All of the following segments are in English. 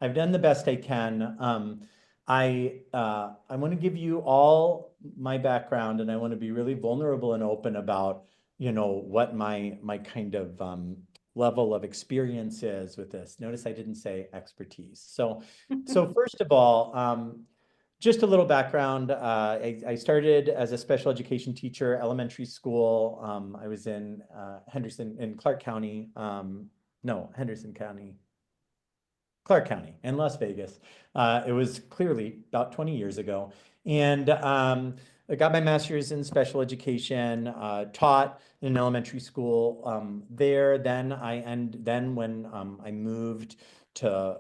I've done the best I can. I want to give you all my background, and I want to be really vulnerable and open about, what my kind of level of experience is with this. Notice I didn't say expertise. So first of all, just a little background. I started as a special education teacher, elementary school. I was in Henderson in Clark County. No, Henderson County, Clark County in Las Vegas. It was clearly about 20 years ago. And I got my master's in special education, taught in an elementary school there. Then when I moved to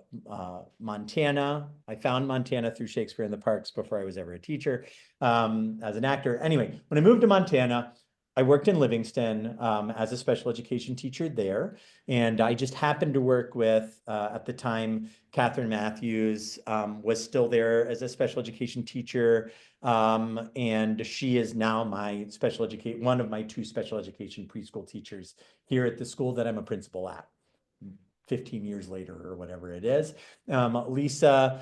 Montana, I found Montana through Shakespeare in the Parks before I was ever a teacher as an actor. Anyway, when I moved to Montana, I worked in Livingston as a special education teacher there. And I just happened to work with, at the time, Catherine Matthews was still there as a special education teacher. And she is now one of my two special education preschool teachers here at the school that I'm a principal at. 15 years later or whatever it is. Lisa,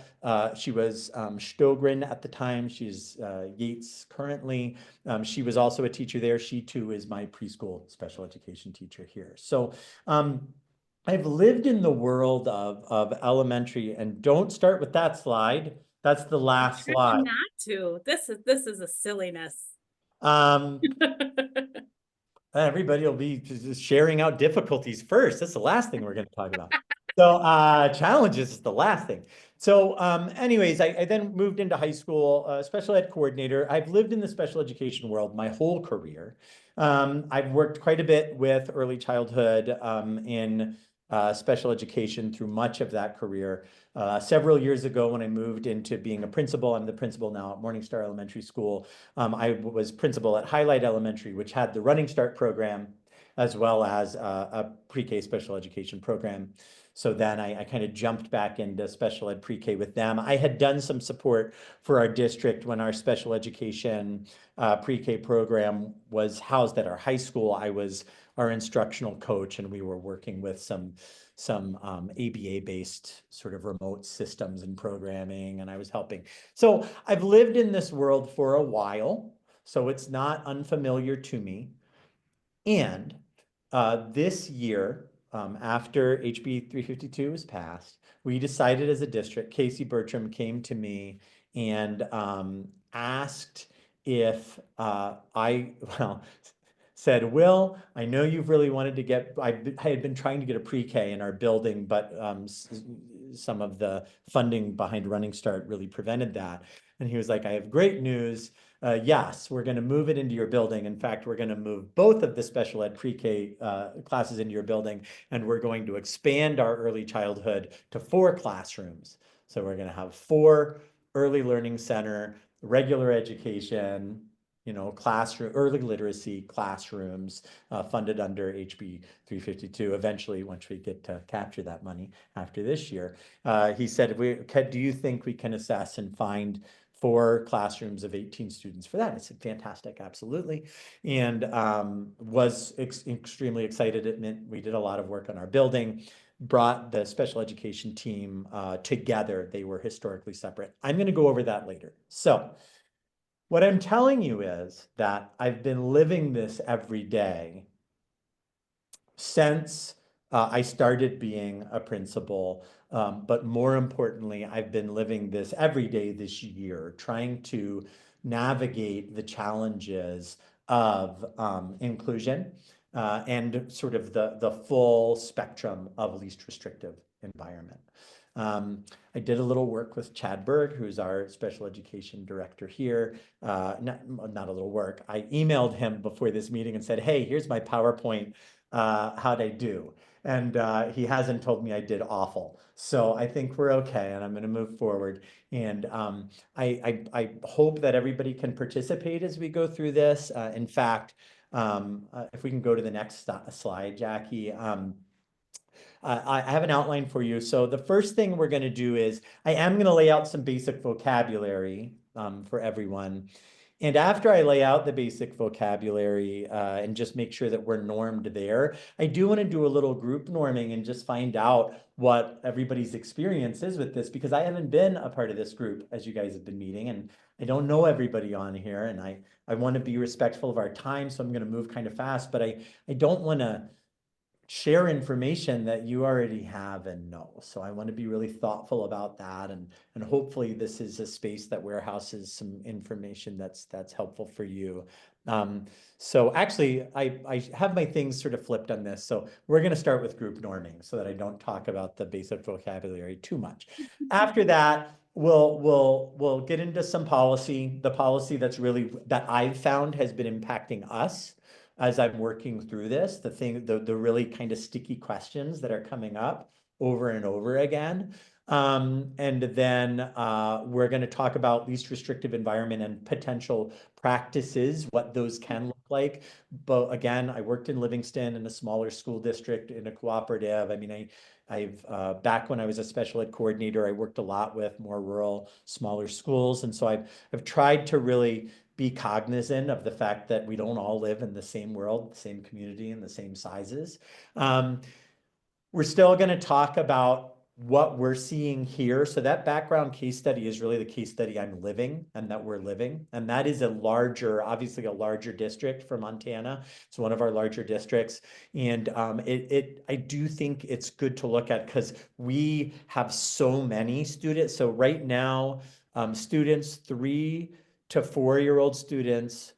she was Stogren at the time. She's Yates currently. She was also a teacher there. She too is my preschool special education teacher here. So I've lived in the world of elementary, and don't start with that slide. That's the last slide. Not to. This is a silliness. Everybody will be just sharing out difficulties first. That's the last thing we're going to talk about. So challenges is the last thing. So anyways, I then moved into high school, special ed coordinator. I've lived in the special education world my whole career. I've worked quite a bit with early childhood in special education through much of that career. Several years ago, when I moved into being a principal, I'm the principal now at Morningstar Elementary School. I was principal at Highlight Elementary, which had the Running Start program, as well as a pre-K special education program. So then I kind of jumped back into special ed pre-K with them. I had done some support for our district when our special education pre-K program was housed at our high school. I was our instructional coach, and we were working with some ABA-based sort of remote systems and programming, and I was helping. So I've lived in this world for a while, so it's not unfamiliar to me. And this year, after HB 352 was passed, we decided as a district, Casey Bertram came to me and asked if said, Will, I know you've really wanted to get, I had been trying to get a pre-K in our building, but some of the funding behind Running Start really prevented that. And he was like, I have great news. Yes, we're going to move it into your building. In fact, we're going to move both of the special ed pre-K classes into your building, and we're going to expand our early childhood to 4 classrooms. So we're going to have 4 early learning center, regular education, classroom, early literacy classrooms funded under HB 352. Eventually, once we get to capture that money after this year, he said, do you think we can assess and find 4 classrooms of 18 students for that? I said, fantastic, absolutely. And was extremely excited. It meant we did a lot of work on our building, brought the special education team together. They were historically separate. I'm going to go over that later. So what I'm telling you is that I've been living this every day since I started being a principal. But more importantly, I've been living this every day this year, trying to navigate the challenges of inclusion and sort of the full spectrum of least restrictive environment. I did a little work with Chad Berg, who's our special education director here. Not a little work. I emailed him before this meeting and said, hey, here's my PowerPoint. How'd I do? And he hasn't told me I did awful. So I think we're okay, and I'm going to move forward. And I hope that everybody can participate as we go through this. In fact, if we can go to the next slide, Jackie. I have an outline for you. So the first thing we're going to do is I am going to lay out some basic vocabulary for everyone. And after I lay out the basic vocabulary and just make sure that we're normed there, I do want to do a little group norming and just find out what everybody's experience is with this, because I haven't been a part of this group as you guys have been meeting, and I don't know everybody on here, and I want to be respectful of our time, so I'm going to move kind of fast, but I don't want to share information that you already have and know. So I want to be really thoughtful about that, and hopefully this is a space that warehouses some information that's helpful for you. So actually, I have my things sort of flipped on this. So we're going to start with group norming so that I don't talk about the basic vocabulary too much. After that, we'll get into some policy. The policy that's really that I've found has been impacting us as I'm working through this, the really kind of sticky questions that are coming up over and over again. And then we're going to talk about least restrictive environment and potential practices, what those can look like. But again, I worked in Livingston in a smaller school district in a cooperative. I mean, I've back when I was a special ed coordinator, I worked a lot with more rural, smaller schools. And so I've tried to really be cognizant of the fact that we don't all live in the same world, the same community, and the same sizes. We're still going to talk about what we're seeing here. So that background case study is really the case study I'm living and that we're living. And that is obviously a larger district for Montana. It's one of our larger districts. And I do think it's good to look at because we have so many students. So right now, students 3 to 4-year-old students,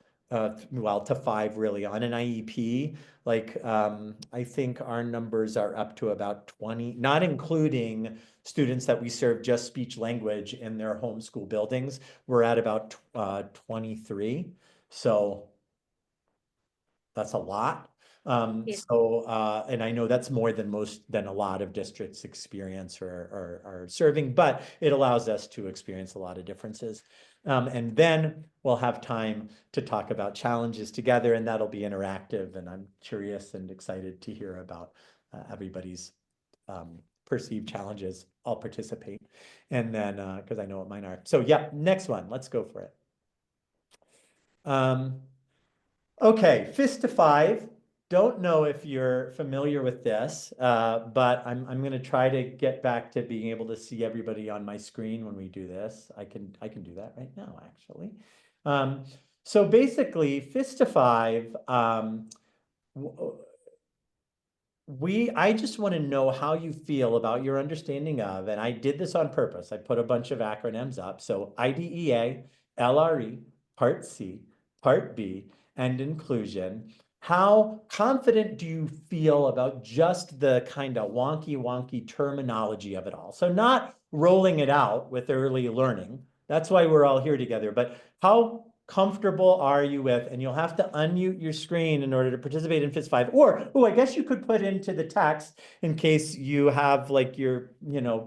well, to 5 really on an IEP, I think our numbers are up to about 20, not including students that we serve just speech language in their homeschool buildings. We're at about 23. So that's a lot. Yeah. And I know that's more than a lot of districts experience or are serving, but it allows us to experience a lot of differences. And then we'll have time to talk about challenges together, and that'll be interactive. And I'm curious and excited to hear about everybody's perceived challenges. I'll participate. And then, because I know what mine are. So yeah, next one, let's go for it. Okay, fist to 5. Don't know if you're familiar with this, but I'm going to try to get back to being able to see everybody on my screen when we do this. I can do that right now, actually. So basically, fist to 5. I just want to know how you feel about your understanding of, and I did this on purpose. I put a bunch of acronyms up. So IDEA, LRE, Part C, Part B, and inclusion. How confident do you feel about just the kind of wonky terminology of it all? So not rolling it out with early learning. That's why we're all here together. But how comfortable are you with, and you'll have to unmute your screen in order to participate in FIS 5, or, I guess you could put into the text in case you have like your,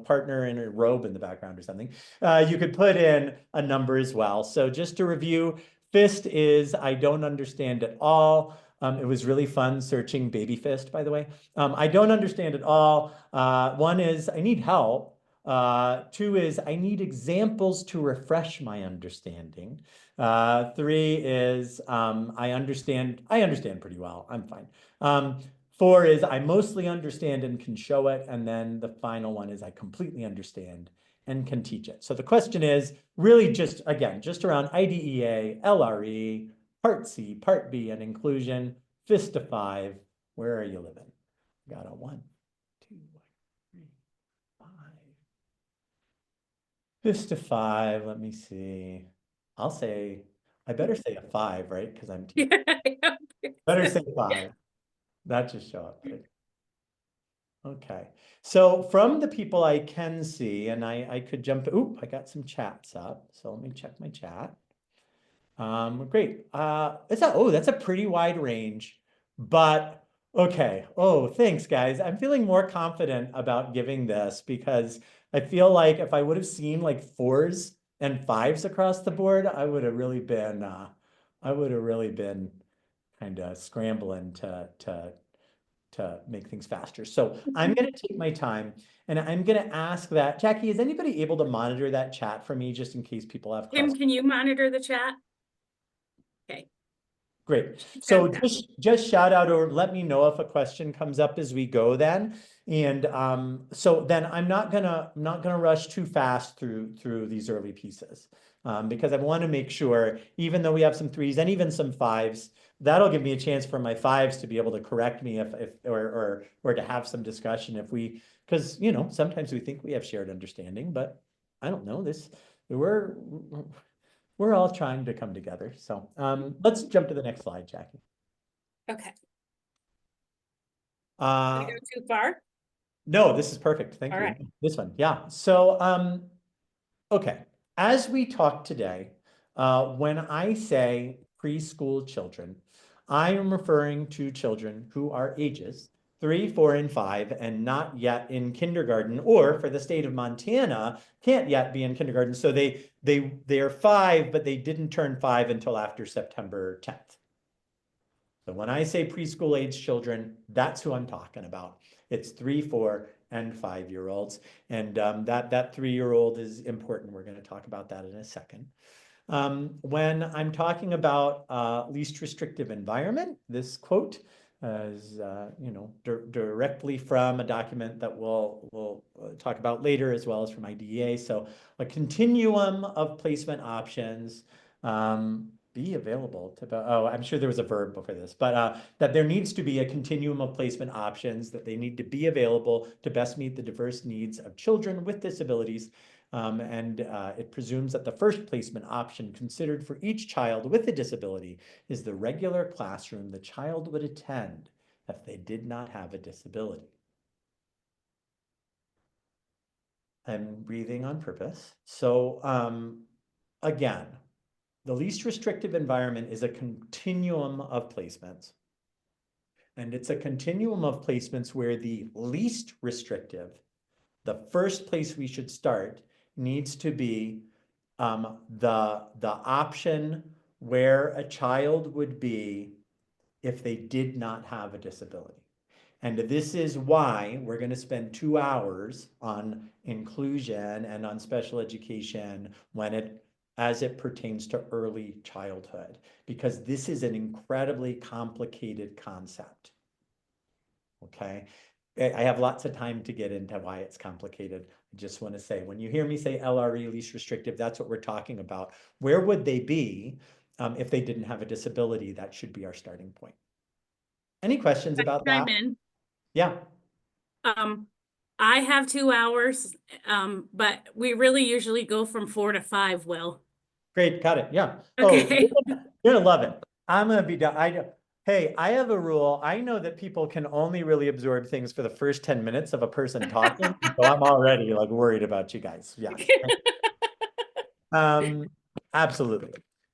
partner in a robe in the background or something. You could put in a number as well. So just to review, FIST is I don't understand at all. It was really fun searching baby fist, by the way. I don't understand at all. 1 is I need help. 2 is I need examples to refresh my understanding. 3 is I understand pretty well. I'm fine. 4 is I mostly understand and can show it. And then the final one is I completely understand and can teach it. So the question is really just around IDEA, LRE, Part C, Part B, and inclusion, FIS to 5. Where are you living? Got a 1, 2, 3, 5. FIS to 5. Let me see. I better say a 5, right? Because I'm teaching. Better say 5. That just show up. Right? Okay. So from the people I can see, and I could jump. I got some chats up. So let me check my chat. Great. That's a pretty wide range, but okay. Thanks, guys. I'm feeling more confident about giving this because I feel like if I would have seen like 4s and 5s across the board, I would have really been kind of scrambling to make things faster. So I'm going to take my time and I'm going to ask that, Jackie, is anybody able to monitor that chat for me just in case people have Tim, questions? can you monitor the chat? Okay. Great. So Okay. just shout out or let me know if a question comes up as we go then. And so then I'm not gonna rush too fast through these early pieces. Because I want to make sure, even though we have some threes and even some fives, that'll give me a chance for my fives to be able to correct me if or to have some discussion if we, because sometimes we think we have shared understanding, but I don't know this. We're all trying to come together. So let's jump to the next slide, Jackie. Okay. Did I Uh, go too far? no, this is perfect. Thank All you. right. This one, yeah. So okay, as we talk today, when I say preschool children, I am referring to children who are ages 3, 4, and 5, and not yet in kindergarten, or for the state of Montana, can't yet be in kindergarten. So they are 5, but they didn't turn 5 until after September 10th. So when I say preschool age children, that's who I'm talking about. It's 3, 4, and 5-year-olds. And that 3-year-old is important. We're going to talk about that in a second. When I'm talking about least restrictive environment, this quote is directly from a document that we'll talk about later, as well as from IDEA. So a continuum of placement options. Be available to, oh, I'm sure there was a verb before this, but that there needs to be a continuum of placement options, that they need to be available to best meet the diverse needs of children with disabilities. And it presumes that the first placement option considered for each child with a disability is the regular classroom the child would attend if they did not have a disability. I'm breathing on purpose. So again, the least restrictive environment is a continuum of placements. And it's a continuum of placements where the least restrictive, the first place we should start, needs to be the option where a child would be if they did not have a disability. And this is why we're going to spend 2 hours on inclusion and on special education as it pertains to early childhood, because this is an incredibly complicated concept. Okay. I have lots of time to get into why it's complicated. I just want to say, when you hear me say LRE, least restrictive, that's what we're talking about. Where would they be if they didn't have a disability? That should be our starting point. Any questions about Chime that? in. Yeah. I have 2 hours, but we really usually go from 4 to 5, Will. Great. Got it. Yeah. Oh, Okay. you're gonna love it. I'm gonna be done. Hey, I have a rule. I know that people can only really absorb things for the first 10 minutes of a person talking. So I'm already like worried about you guys. Yes. Um, absolutely.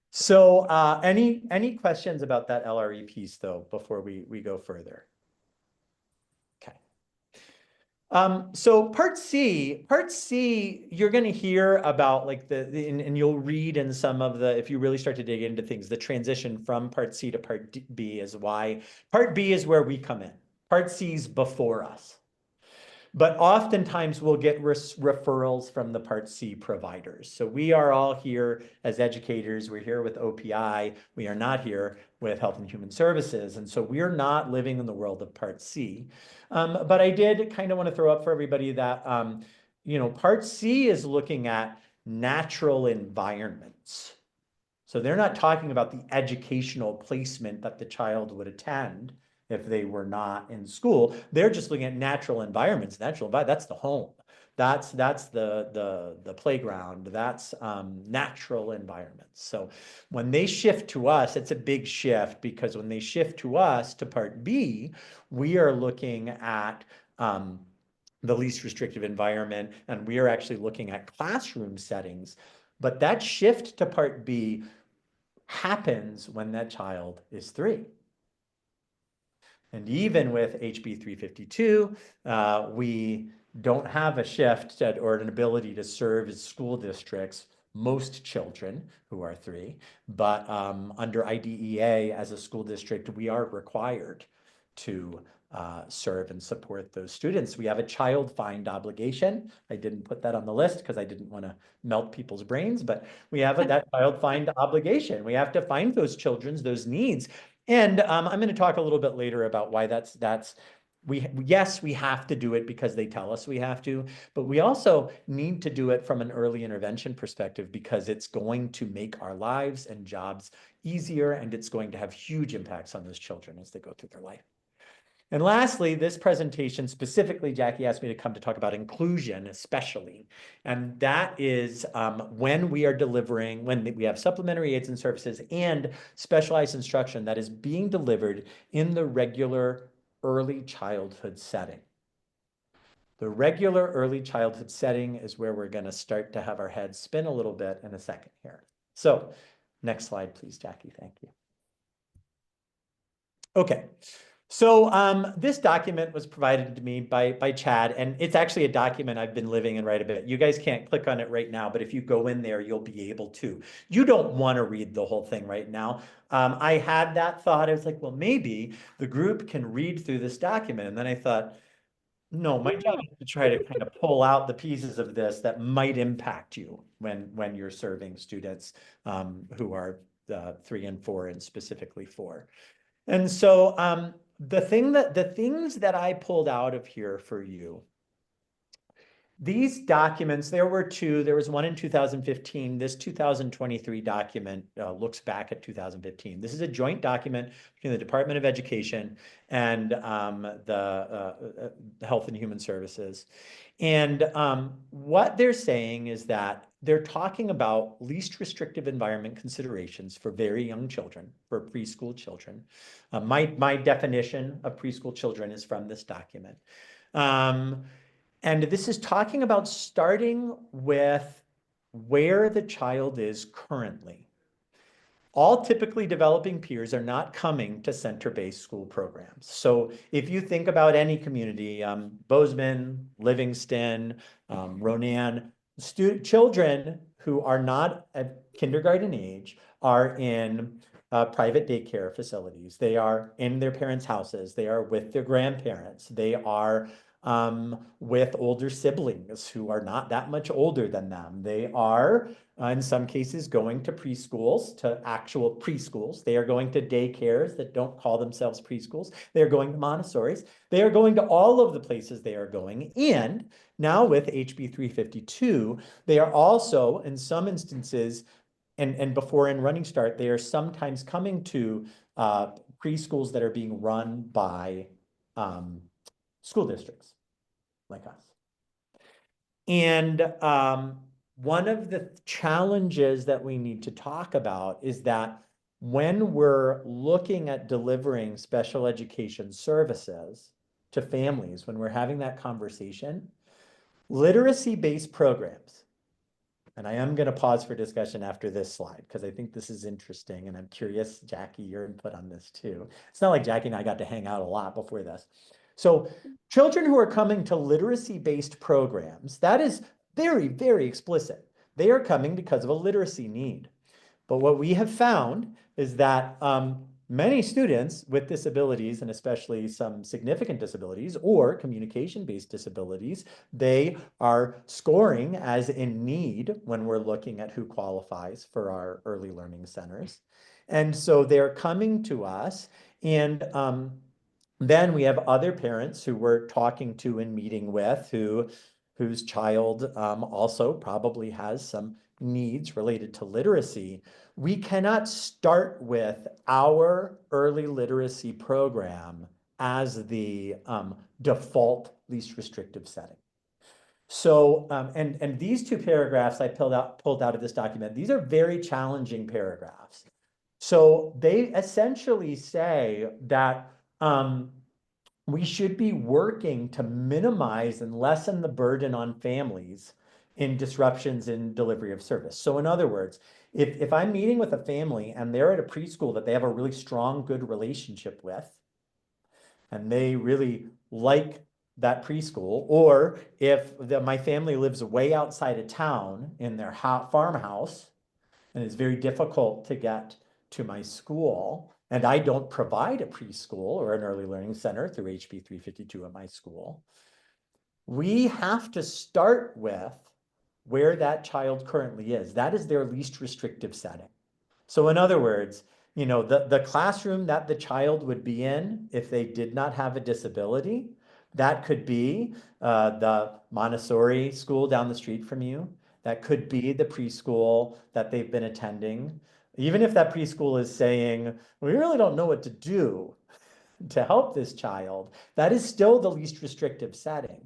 So any questions about that LRE piece though, before we go further? Okay. So part C, you're going to hear about like and you'll read in some of the, if you really start to dig into things, the transition from part C to part B is why part B is where we come in. Part C's before us. But oftentimes we'll get referrals from the Part C providers. So we are all here as educators. We're here with OPI. We are not here with Health and Human Services. And so we're not living in the world of Part C. But I did kind of want to throw up for everybody that, Part C is looking at natural environments. So they're not talking about the educational placement that the child would attend if they were not in school. They're just looking at natural environments. Natural environment, that's the home. That's the playground. That's natural environments. So when they shift to us, it's a big shift, because when they shift to us to Part B, we are looking at the least restrictive environment, and we are actually looking at classroom settings. But that shift to Part B happens when that child is 3. And even with HB 352, we don't have a shift or an ability to serve as school districts most children who are 3, but under IDEA as a school district, we are required to serve and support those students. We have a child find obligation. I didn't put that on the list because I didn't want to melt people's brains, but we have that child find obligation. We have to find those children's, those needs. And I'm going to talk a little bit later about why yes, we have to do it because they tell us we have to, but we also need to do it from an early intervention perspective because it's going to make our lives and jobs easier, and it's going to have huge impacts on those children as they go through their life. And lastly, this presentation specifically, Jackie asked me to come to talk about inclusion especially. And that is when we are delivering, when we have supplementary aids and services and specialized instruction that is being delivered in the regular early childhood setting. The regular early childhood setting is where we're going to start to have our heads spin a little bit in a second here. So next slide, please, Jackie. Thank you. Okay. So this document was provided to me by Chad, and it's actually a document I've been living in right a bit. You guys can't click on it right now, but if you go in there, you'll be able to. You don't want to read the whole thing right now. I had that thought. I was like, well, maybe the group can read through this document. And then I thought, no, my job is to try to kind of pull out the pieces of this that might impact you when you're serving students who are 3 and 4 and specifically 4. And so the things that I pulled out of here for you, these documents, there were two. There was one in 2015. This 2023 document looks back at 2015. This is a joint document between the Department of Education and the Health and Human Services. And what they're saying is that they're talking about least restrictive environment considerations for very young children, for preschool children. My definition of preschool children is from this document. And this is talking about starting with where the child is currently. All typically developing peers are not coming to center-based school programs. So if you think about any community, Bozeman, Livingston, Ronan, children who are not at kindergarten age are in private daycare facilities. They are in their parents' houses. They are with their grandparents. They are with older siblings who are not that much older than them. They are, in some cases, going to preschools, to actual preschools. They are going to daycares that don't call themselves preschools. They are going to Montessori's. They are going to all of the places they are going. And now with HB 352, they are also, in some instances, and before in Running Start, they are sometimes coming to preschools that are being run by school districts like us. And one of the challenges that we need to talk about is that when we're looking at delivering special education services to families, when we're having that conversation, literacy-based programs, and I am going to pause for discussion after this slide because I think this is interesting, and I'm curious, Jackie, your input on this too. It's not like Jackie and I got to hang out a lot before this. So children who are coming to literacy-based programs, that is very, very explicit. They are coming because of a literacy need. But what we have found is that many students with disabilities, and especially some significant disabilities or communication-based disabilities, they are scoring as in need when we're looking at who qualifies for our early learning centers. And so they're coming to us, and then we have other parents who we're talking to and meeting with whose child also probably has some needs related to literacy. We cannot start with our early literacy program as the default least restrictive setting. So, and these two paragraphs I pulled out of this document, these are very challenging paragraphs. So they essentially say that we should be working to minimize and lessen the burden on families in disruptions in delivery of service. So in other words, if I'm meeting with a family and they're at a preschool that they have a really strong, good relationship with, and they really like that preschool, or if my family lives way outside of town in their farmhouse, and it's very difficult to get to my school, and I don't provide a preschool or an early learning center through HB 352 at my school, we have to start with where that child currently is. That is their least restrictive setting. So in other words, the classroom that the child would be in if they did not have a disability, that could be the Montessori school down the street from you. That could be the preschool that they've been attending. Even if that preschool is saying, we really don't know what to do to help this child, that is still the least restrictive setting.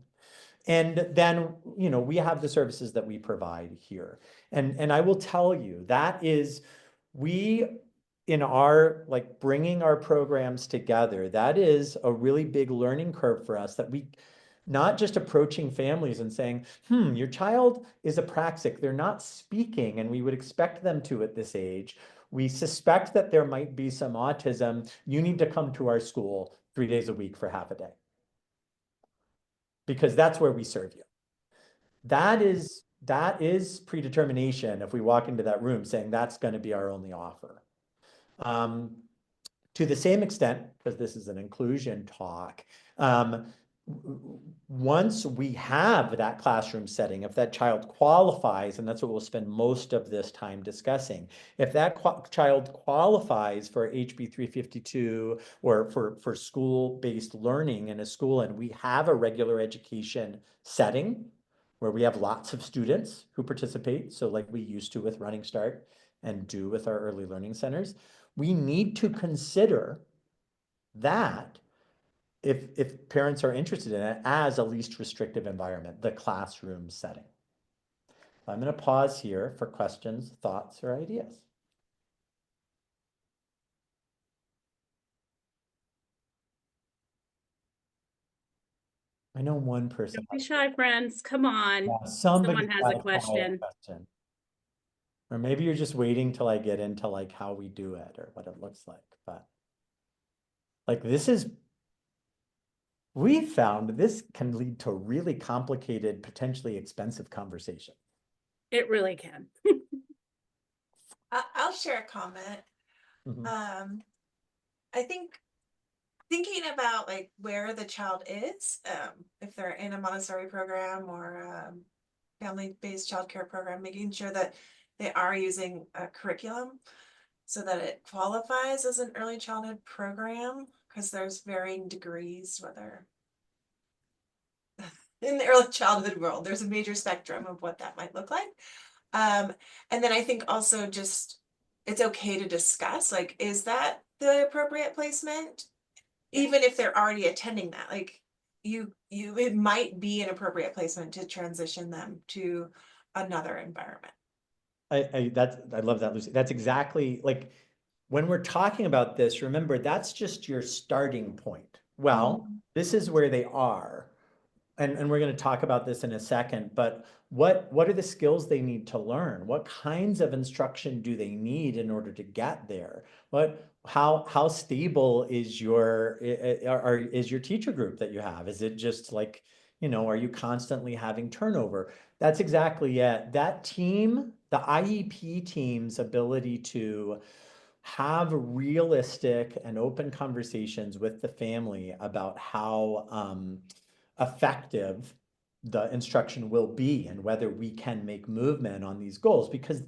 And then, we have the services that we provide here. And I will tell you, that is, we, in our, like, bringing our programs together, that is a really big learning curve for us, that we, not just approaching families and saying, your child is apraxic, they're not speaking, and we would expect them to at this age. We suspect that there might be some autism. You need to come to our school 3 days a week for half a day, because that's where we serve you. That is predetermination if we walk into that room saying that's going to be our only offer. To the same extent, because this is an inclusion talk, once we have that classroom setting, if that child qualifies, and that's what we'll spend most of this time discussing, if that child qualifies for HB 352 or for school-based learning in a school, and we have a regular education setting where we have lots of students who participate, so like we used to with Running Start and do with our early learning centers, we need to consider that if parents are interested in it as a least restrictive environment, the classroom setting. I'm going to pause here for questions, thoughts, or ideas. I know one person. Don't be shy, friends. Come on. Somebody Someone has got a a quiet question. question. Or maybe you're just waiting till I get into like how we do it or what it looks like. But like we found this can lead to really complicated, potentially expensive conversation. It really can. I'll share a comment. Mhm. I think thinking about like where the child is, if they're in a Montessori program or family-based childcare program, making sure that they are using a curriculum so that it qualifies as an early childhood program, because there's varying degrees, whether in the early childhood world, there's a major spectrum of what that might look like. And then I think also just it's okay to discuss, like, is that the appropriate placement? Even if they're already attending that, like it might be an appropriate placement to transition them to another environment. I love that, Lucy. That's exactly like when we're talking about this, remember, that's just your starting point. Well, this is where they are. And we're going to talk about this in a second, but what are the skills they need to learn? What kinds of instruction do they need in order to get there? How stable is your teacher group that you have? Is it just like, are you constantly having turnover? That's exactly it. That team, the IEP team's ability to have realistic and open conversations with the family about how effective the instruction will be and whether we can make movement on these goals, because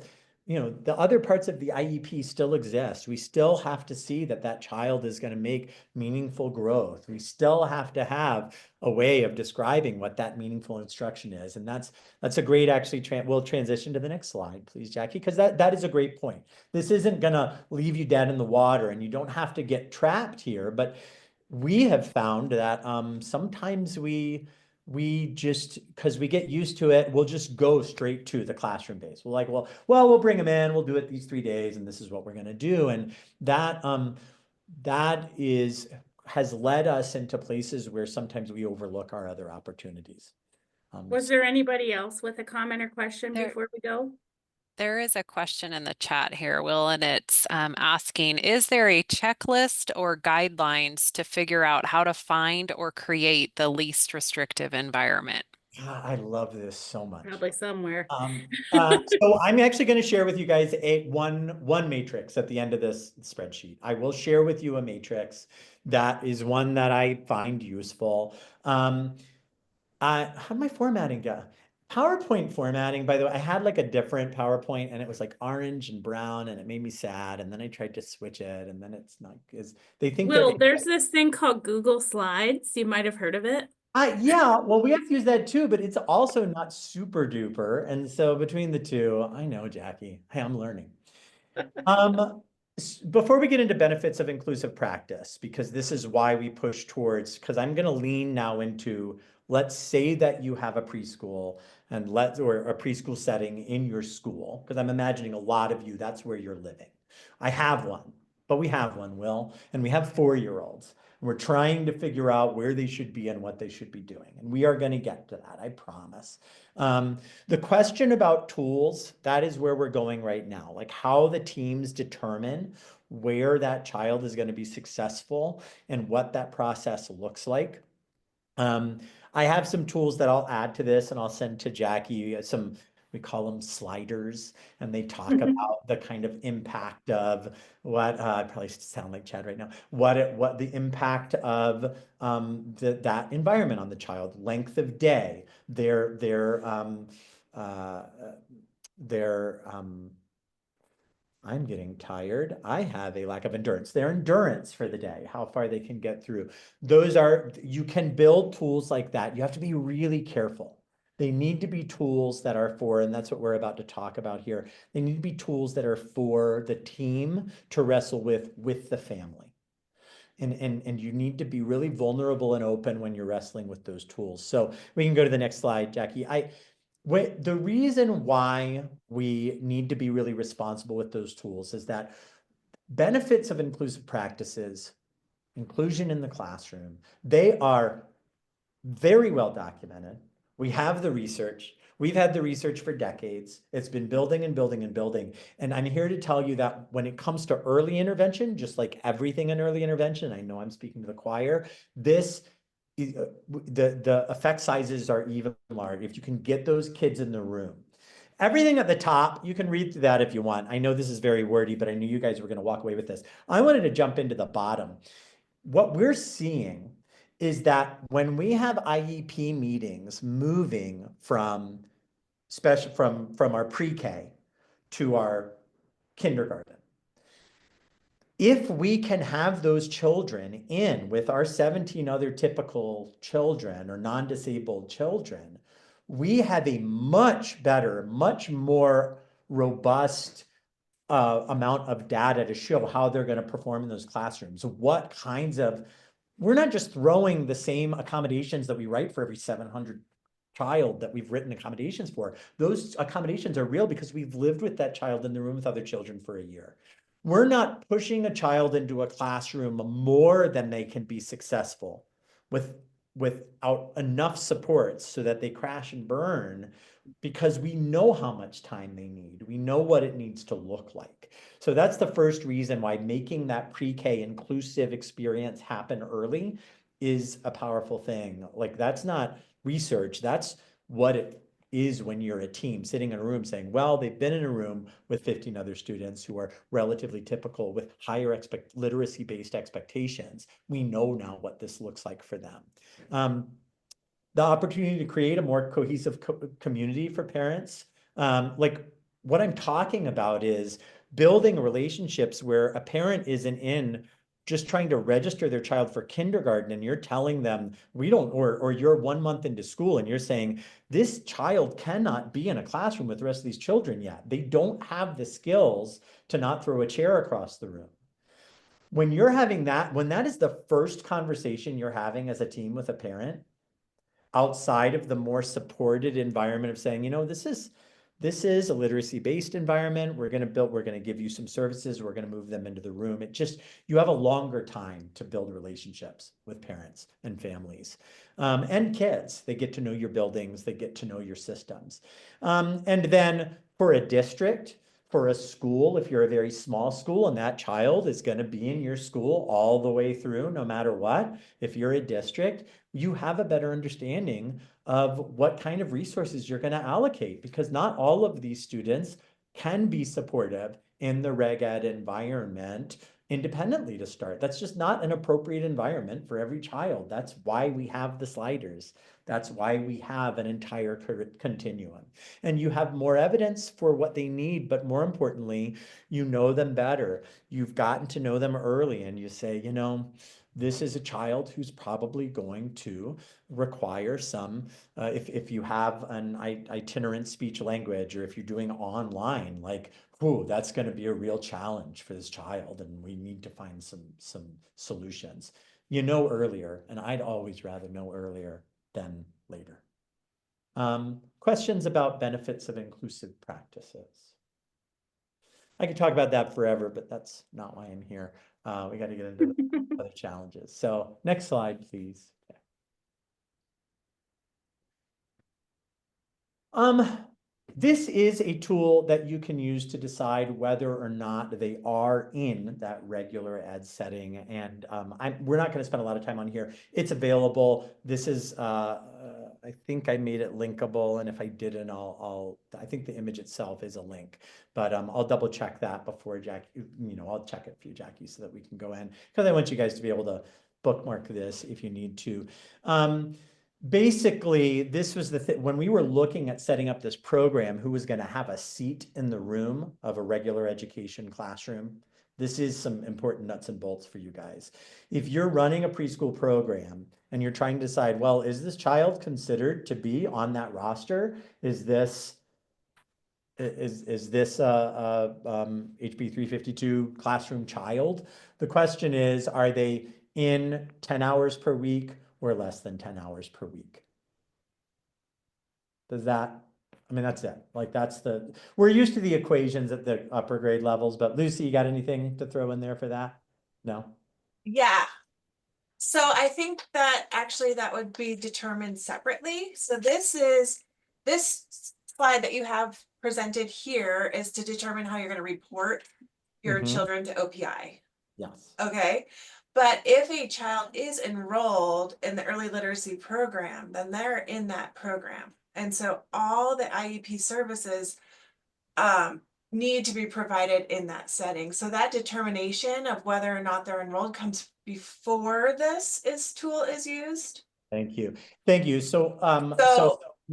the other parts of the IEP still exist. We still have to see that that child is going to make meaningful growth. We still have to have a way of describing what that meaningful instruction is. And that's a great, actually, we'll transition to the next slide, please, Jackie, because that is a great point. This isn't going to leave you dead in the water and you don't have to get trapped here, but we have found that sometimes we just, because we get used to it, we'll just go straight to the classroom base. We're like, well, we'll bring them in, we'll do it these 3 days, and this is what we're going to do. And that has led us into places where sometimes we overlook our other opportunities. Was there anybody else with a comment or question before we go? There is a question in the chat here, Will, and it's asking, is there a checklist or guidelines to figure out how to find or create the least restrictive environment? God, I love this so much. Probably somewhere. So I'm actually going to share with you guys one matrix at the end of this spreadsheet. I will share with you a matrix that is one that I find useful. How'd my formatting go? PowerPoint formatting, by the way, I had like a different PowerPoint and it was like orange and brown and it made me sad. And then I tried to switch it and then it's not because they think Well, there's this thing called Google Slides. You might have heard of it. yeah, well, we have to use that too, but it's also not super duper. And so between the two, I know, Jackie, hey, I'm learning. Before we get into benefits of inclusive practice, because this is why we push towards, because I'm going to lean now into, let's say that you have a preschool or a preschool setting in your school, because I'm imagining a lot of you, that's where you're living. I have one, but we have one, Will, and we have 4-year-olds. We're trying to figure out where they should be and what they should be doing. And we are going to get to that, I promise. The question about tools, that is where we're going right now. Like how the teams determine where that child is going to be successful and what that process looks like. I have some tools that I'll add to this and I'll send to Jackie we call them sliders, and they talk about the kind of impact of what I probably sound like Chad right now. What the impact of that environment on the child, length of day, their I'm getting tired. I have a lack of endurance. Their endurance for the day, how far they can get through. You can build tools like that. You have to be really careful. They need to be tools that are for, and that's what we're about to talk about here. They need to be tools that are for the team to wrestle with the family. And you need to be really vulnerable and open when you're wrestling with those tools. So we can go to the next slide, Jackie. The reason why we need to be really responsible with those tools is that benefits of inclusive practices, inclusion in the classroom, they are very well documented. We have the research. We've had the research for decades. It's been building and building and building. And I'm here to tell you that when it comes to early intervention, just like everything in early intervention, I know I'm speaking to the choir, the effect sizes are even larger if you can get those kids in the room. Everything at the top, you can read through that if you want. I know this is very wordy, but I knew you guys were going to walk away with this. I wanted to jump into the bottom. What we're seeing is that when we have IEP meetings moving from our pre-K to our kindergarten, if we can have those children in with our 17 other typical children or non-disabled children, we have a much better, much more robust amount of data to show how they're going to perform in those classrooms. We're not just throwing the same accommodations that we write for every 700 child that we've written accommodations for. Those accommodations are real because we've lived with that child in the room with other children for a year. We're not pushing a child into a classroom more than they can be successful without enough supports so that they crash and burn, because we know how much time they need. We know what it needs to look like. So that's the first reason why making that pre-K inclusive experience happen early is a powerful thing. Like, that's not research. That's what it is when you're a team sitting in a room saying, well, they've been in a room with 15 other students who are relatively typical with higher literacy-based expectations. We know now what this looks like for them. The opportunity to create a more cohesive community for parents. Like, what I'm talking about is building relationships where a parent isn't just trying to register their child for kindergarten and you're telling them or you're 1 month into school and you're saying, this child cannot be in a classroom with the rest of these children yet. They don't have the skills to not throw a chair across the room. When that is the first conversation you're having as a team with a parent, outside of the more supported environment of saying, this is a literacy-based environment. We're going to give you some services. We're going to move them into the room. You have a longer time to build relationships with parents and families and kids. They get to know your buildings. They get to know your systems. And then for a district, for a school, if you're a very small school and that child is going to be in your school all the way through, no matter what, if you're a district, you have a better understanding of what kind of resources you're going to allocate, because not all of these students can be supportive in the reg ed environment independently to start. That's just not an appropriate environment for every child. That's why we have the sliders. That's why we have an entire continuum. And you have more evidence for what they need, but more importantly, you know them better. You've gotten to know them early, and you say, you know, this is a child who's probably going to require some, if you have an itinerant speech language, or if you're doing online, like, ooh, that's going to be a real challenge for this child, and we need to find some solutions. You know earlier, and I'd always rather know earlier than later. Questions about benefits of inclusive practices? I could talk about that forever, but that's not why I'm here. We got to get into the other challenges. So next slide, please. This is a tool that you can use to decide whether or not they are in that regular ed setting. And we're not going to spend a lot of time on here. It's available. This is, I think I made it linkable. And if I didn't, I think the image itself is a link, but I'll double check that before Jackie, you know, I'll check it for you, Jackie, so that we can go in, because I want you guys to be able to bookmark this if you need to. Basically, this was the thing when we were looking at setting up this program, who was going to have a seat in the room of a regular education classroom. This is some important nuts and bolts for you guys. If you're running a preschool program and you're trying to decide, well, is this child considered to be on that roster? Is this a HB 352 classroom child? The question is, are they in 10 hours per week or less than 10 hours per week? Does that, I mean, that's it. Like, we're used to the equations at the upper grade levels, but Lucy, you got anything to throw in there for that? No? Yeah. So I think that actually that would be determined separately. So this slide that you have presented here is to determine how you're going to report your children to OPI. Yes. Okay. But if a child is enrolled in the early literacy program, then they're in that program. And so all the IEP services need to be provided in that setting. So that determination of whether or not they're enrolled comes before this tool is used. Thank you. Thank you. So,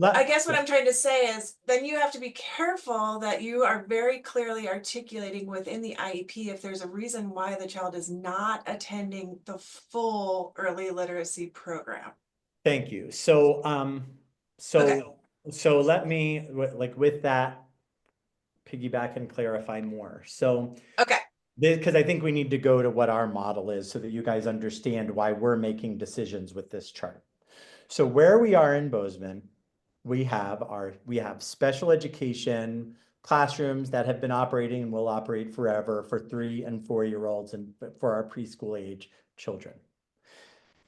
I guess what I'm trying to say is then you have to be careful that you are very clearly articulating within the IEP if there's a reason why the child is not attending the full early literacy program. Thank you. So, Okay. so let me, like, with that, piggyback and clarify more. So, Okay. because I think we need to go to what our model is so that you guys understand why we're making decisions with this chart. So where we are in Bozeman, we have special education classrooms that have been operating and will operate forever for 3 and 4-year-olds and for our preschool age children.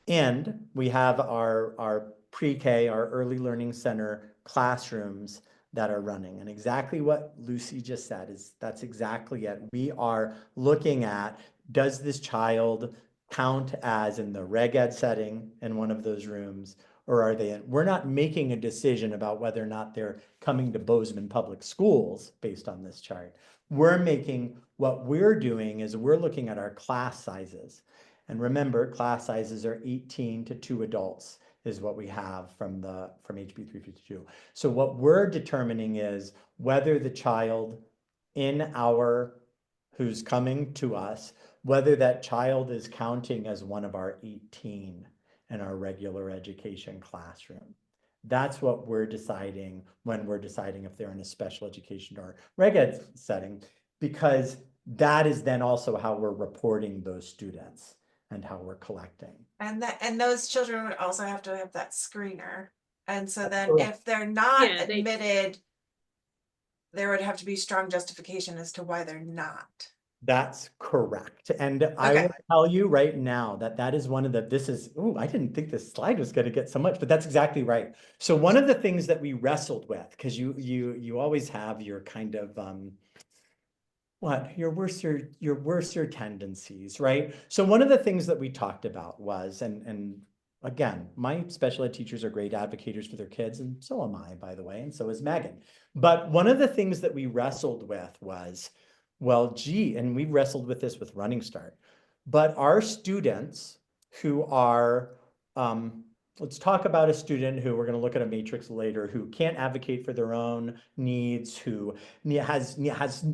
And we have our pre-K, our early learning center classrooms that are running. And exactly what Lucy just said that's exactly it. We are looking at, does this child count as in the reg ed setting in one of those rooms, or are they in? We're not making a decision about whether or not they're coming to Bozeman Public Schools based on this chart. What we're doing is we're looking at our class sizes. And remember, class sizes are 18 to 2 adults is what we have from HB 352. So what we're determining is whether the child who's coming to us, whether that child is counting as one of our 18 in our regular education classroom. That's what we're deciding when we're deciding if they're in a special education or reg ed setting, because that is then also how we're reporting those students and how we're collecting. And those children would also have to have that screener. And so then Correct. if they're not Yeah, admitted, there would have to be strong justification as to why they're not. That's correct. And I will tell you right now that is one of the, I didn't think this slide was going to get so much, but that's exactly right. So one of the things that we wrestled with, because you always have your kind of, your worser tendencies, right? So one of the things that we talked about was, and again, my special ed teachers are great advocates for their kids, and so am I, by the way, and so is Megan. But one of the things that we wrestled with was, well, gee, and we wrestled with this with Running Start, but our students who are, let's talk about a student who, we're going to look at a matrix later, who can't advocate for their own needs, who has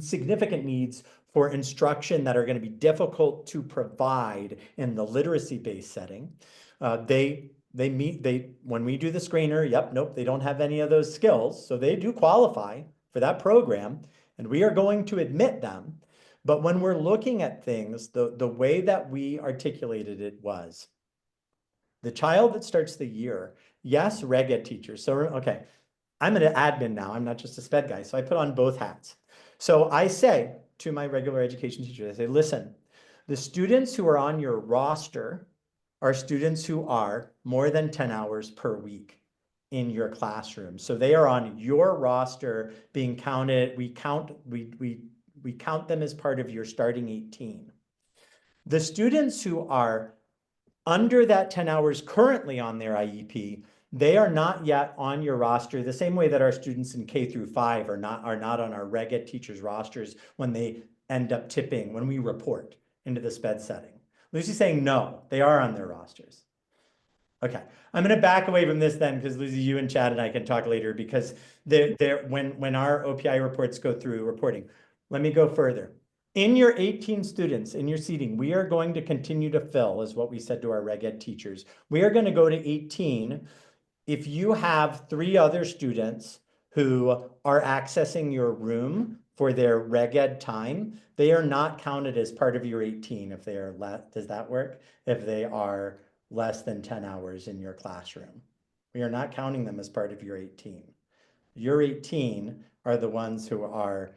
significant needs for instruction that are going to be difficult to provide in the literacy-based setting. When we do the screener, yep, nope, they don't have any of those skills. So they do qualify for that program, and we are going to admit them. But when we're looking at things, the way that we articulated it was, the child that starts the year, yes, reg ed teachers. So, okay, I'm an admin now. I'm not just a sped guy. So I put on both hats. So I say to my regular education teachers, I say, listen, the students who are on your roster are students who are more than 10 hours per week in your classroom. So they are on your roster being counted. We count them as part of your starting 18. The students who are under that 10 hours currently on their IEP, they are not yet on your roster the same way that our students in K through 5 are not on our reg ed teachers rosters when they end up tipping, when we report into the SPED setting. Lucy's saying no, they are on their rosters. Okay, I'm going to back away from this then, because Lucy, you and Chad and I can talk later, because when our OPI reports go through reporting, let me go further. In your 18 students in your seating, we are going to continue to fill, is what we said to our reg ed teachers. We are going to go to 18. If you have 3 other students who are accessing your room for their reg ed time, they are not counted as part of your 18 if they are less, does that work? If they are less than 10 hours in your classroom. We are not counting them as part of your 18. Your 18 are the ones who are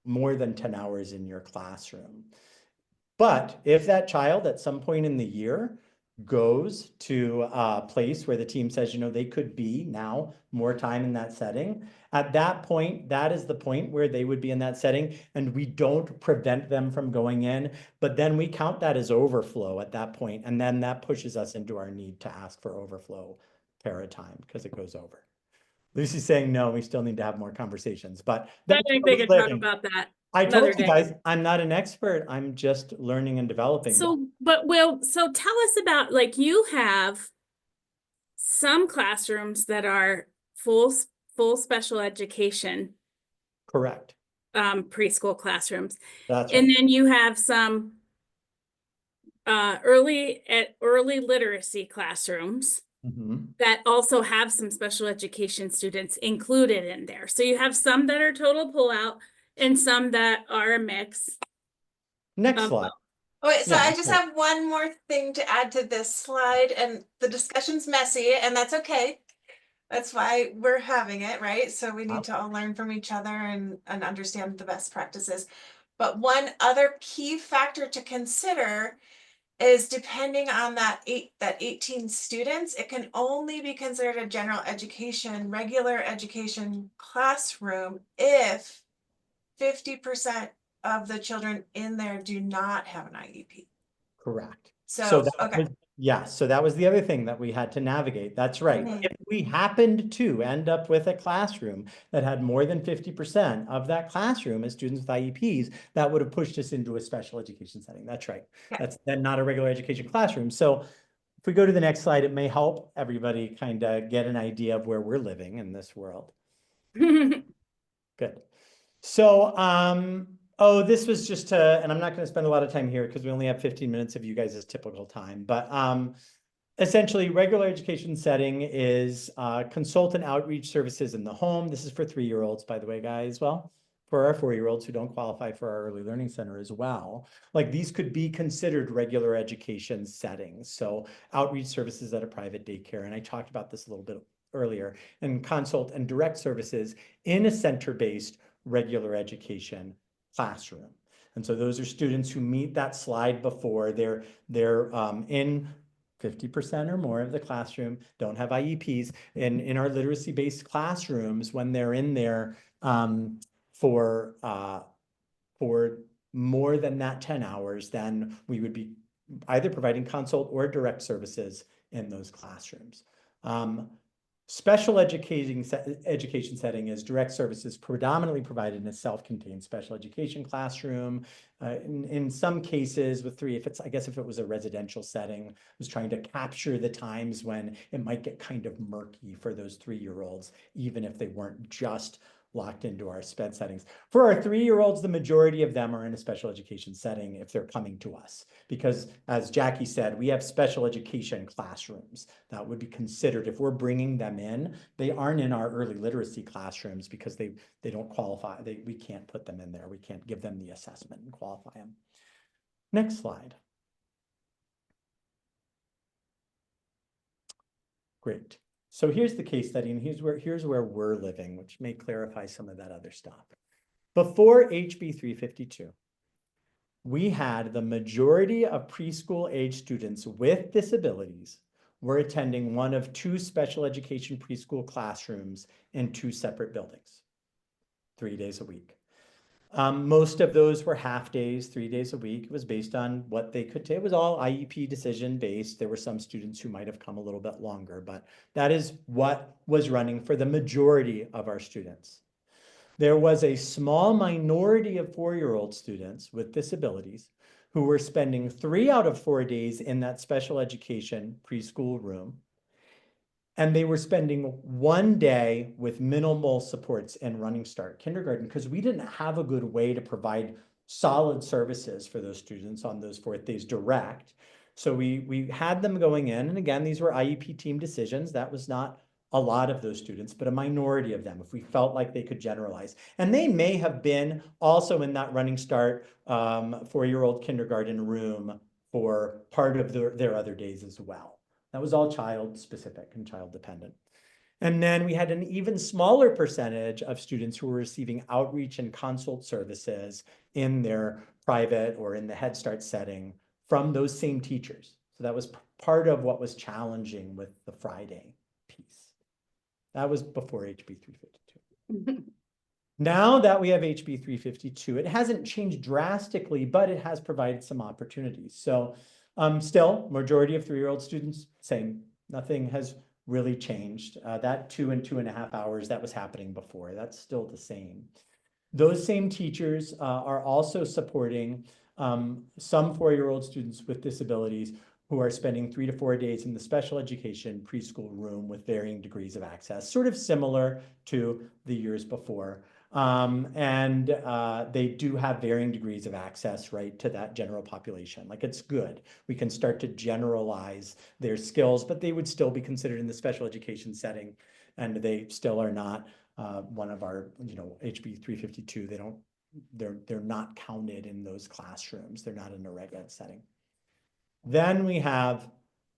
more than 10 hours in your classroom. But if that child at some point in the year goes to a place where the team says, you know, they could be now more time in that setting, at that point, that is the point where they would be in that setting, and we don't prevent them from going in, but then we count that as overflow at that point, and then that pushes us into our need to ask for overflow para time because it goes over. Lucy's saying no, we still need to have more conversations, but I that's think where they we could talk live. about that I another told you day. guys, I'm not an expert. I'm just learning and developing. So, but Will, so tell us about, like, you have some classrooms that are full special education Correct. preschool classrooms. That's And right. then you have some early literacy classrooms Mhm. that also have some special education students included in there. So you have some that are total pullout and some that are a mix. Next of slide. Wait, so Yeah, I just sure. have one more thing to add to this slide, and the discussion's messy, and that's okay. That's why we're having it, right? So we need to all learn from each other and understand the best practices. But one other key factor to consider is, depending on that 18 students, it can only be considered a general education, regular education classroom if 50% of the children in there do not have an IEP. Correct. So, that okay. so that was the other thing that we had to navigate. That's right. Mhm. If we happened to end up with a classroom that had more than 50% of that classroom as students with IEPs, that would have pushed us into a special education setting. That's right. Yeah. That's then not a regular education classroom. So if we go to the next slide, it may help everybody kind of get an idea of where we're living in this world. Good. So, oh, this was just to, and I'm not going to spend a lot of time here because we only have 15 minutes of you guys' typical time, but essentially regular education setting is consultant outreach services in the home. This is for 3-year-olds, by the way, guys. Well, for our 4-year-olds who don't qualify for our early learning center as well. Like, these could be considered regular education settings. So outreach services at a private daycare. And I talked about this a little bit earlier, and consult and direct services in a center-based regular education classroom. And so those are students who meet that slide before. They're in 50% or more of the classroom, don't have IEPs. In our literacy-based classrooms, when they're in there for more than that 10 hours, then we would be either providing consult or direct services in those classrooms. Special education setting is direct services predominantly provided in a self-contained special education classroom. In some cases with three, I guess if it was a residential setting, was trying to capture the times when it might get kind of murky for those 3-year-olds, even if they weren't just locked into our SPED settings. For our 3-year-olds, the majority of them are in a special education setting if they're coming to us, because as Jackie said, we have special education classrooms that would be considered, if we're bringing them in, they aren't in our early literacy classrooms because they don't qualify. We can't put them in there. We can't give them the assessment and qualify them. Next slide. Great. So here's the case study, and here's where we're living, which may clarify some of that other stuff. Before HB 352, we had the majority of preschool age students with disabilities were attending one of 2 special education preschool classrooms in 2 separate buildings, 3 days a week. Most of those were half days, 3 days a week. It was based on what they could take. It was all IEP decision based. There were some students who might have come a little bit longer, but that is what was running for the majority of our students. There was a small minority of 4-year-old students with disabilities who were spending 3 out of 4 days in that special education preschool room. And they were spending 1 day with minimal supports in Running Start kindergarten because we didn't have a good way to provide solid services for those students on those 4th days direct. So we had them going in, and again, these were IEP team decisions. That was not a lot of those students, but a minority of them, if we felt like they could generalize. And they may have been also in that Running Start 4-year-old kindergarten room for part of their other days as well. That was all child specific and child dependent. And then we had an even smaller percentage of students who were receiving outreach and consult services in their private or in the Head Start setting from those same teachers. So that was part of what was challenging with the Friday piece. That was before HB 352. Now that we have HB 352, it hasn't changed drastically, but it has provided some opportunities. So still, majority of 3-year-old students, same. Nothing has really changed. That 2 and 2.5 hours that was happening before, that's still the same. Those same teachers are also supporting some 4-year-old students with disabilities who are spending 3 to 4 days in the special education preschool room with varying degrees of access, sort of similar to the years before. They do have varying degrees of access, right, to that general population. Like, it's good. We can start to generalize their skills, but they would still be considered in the special education setting, and they still are not one of our, HB 352. They're not counted in those classrooms. They're not in a reg ed setting. Then we have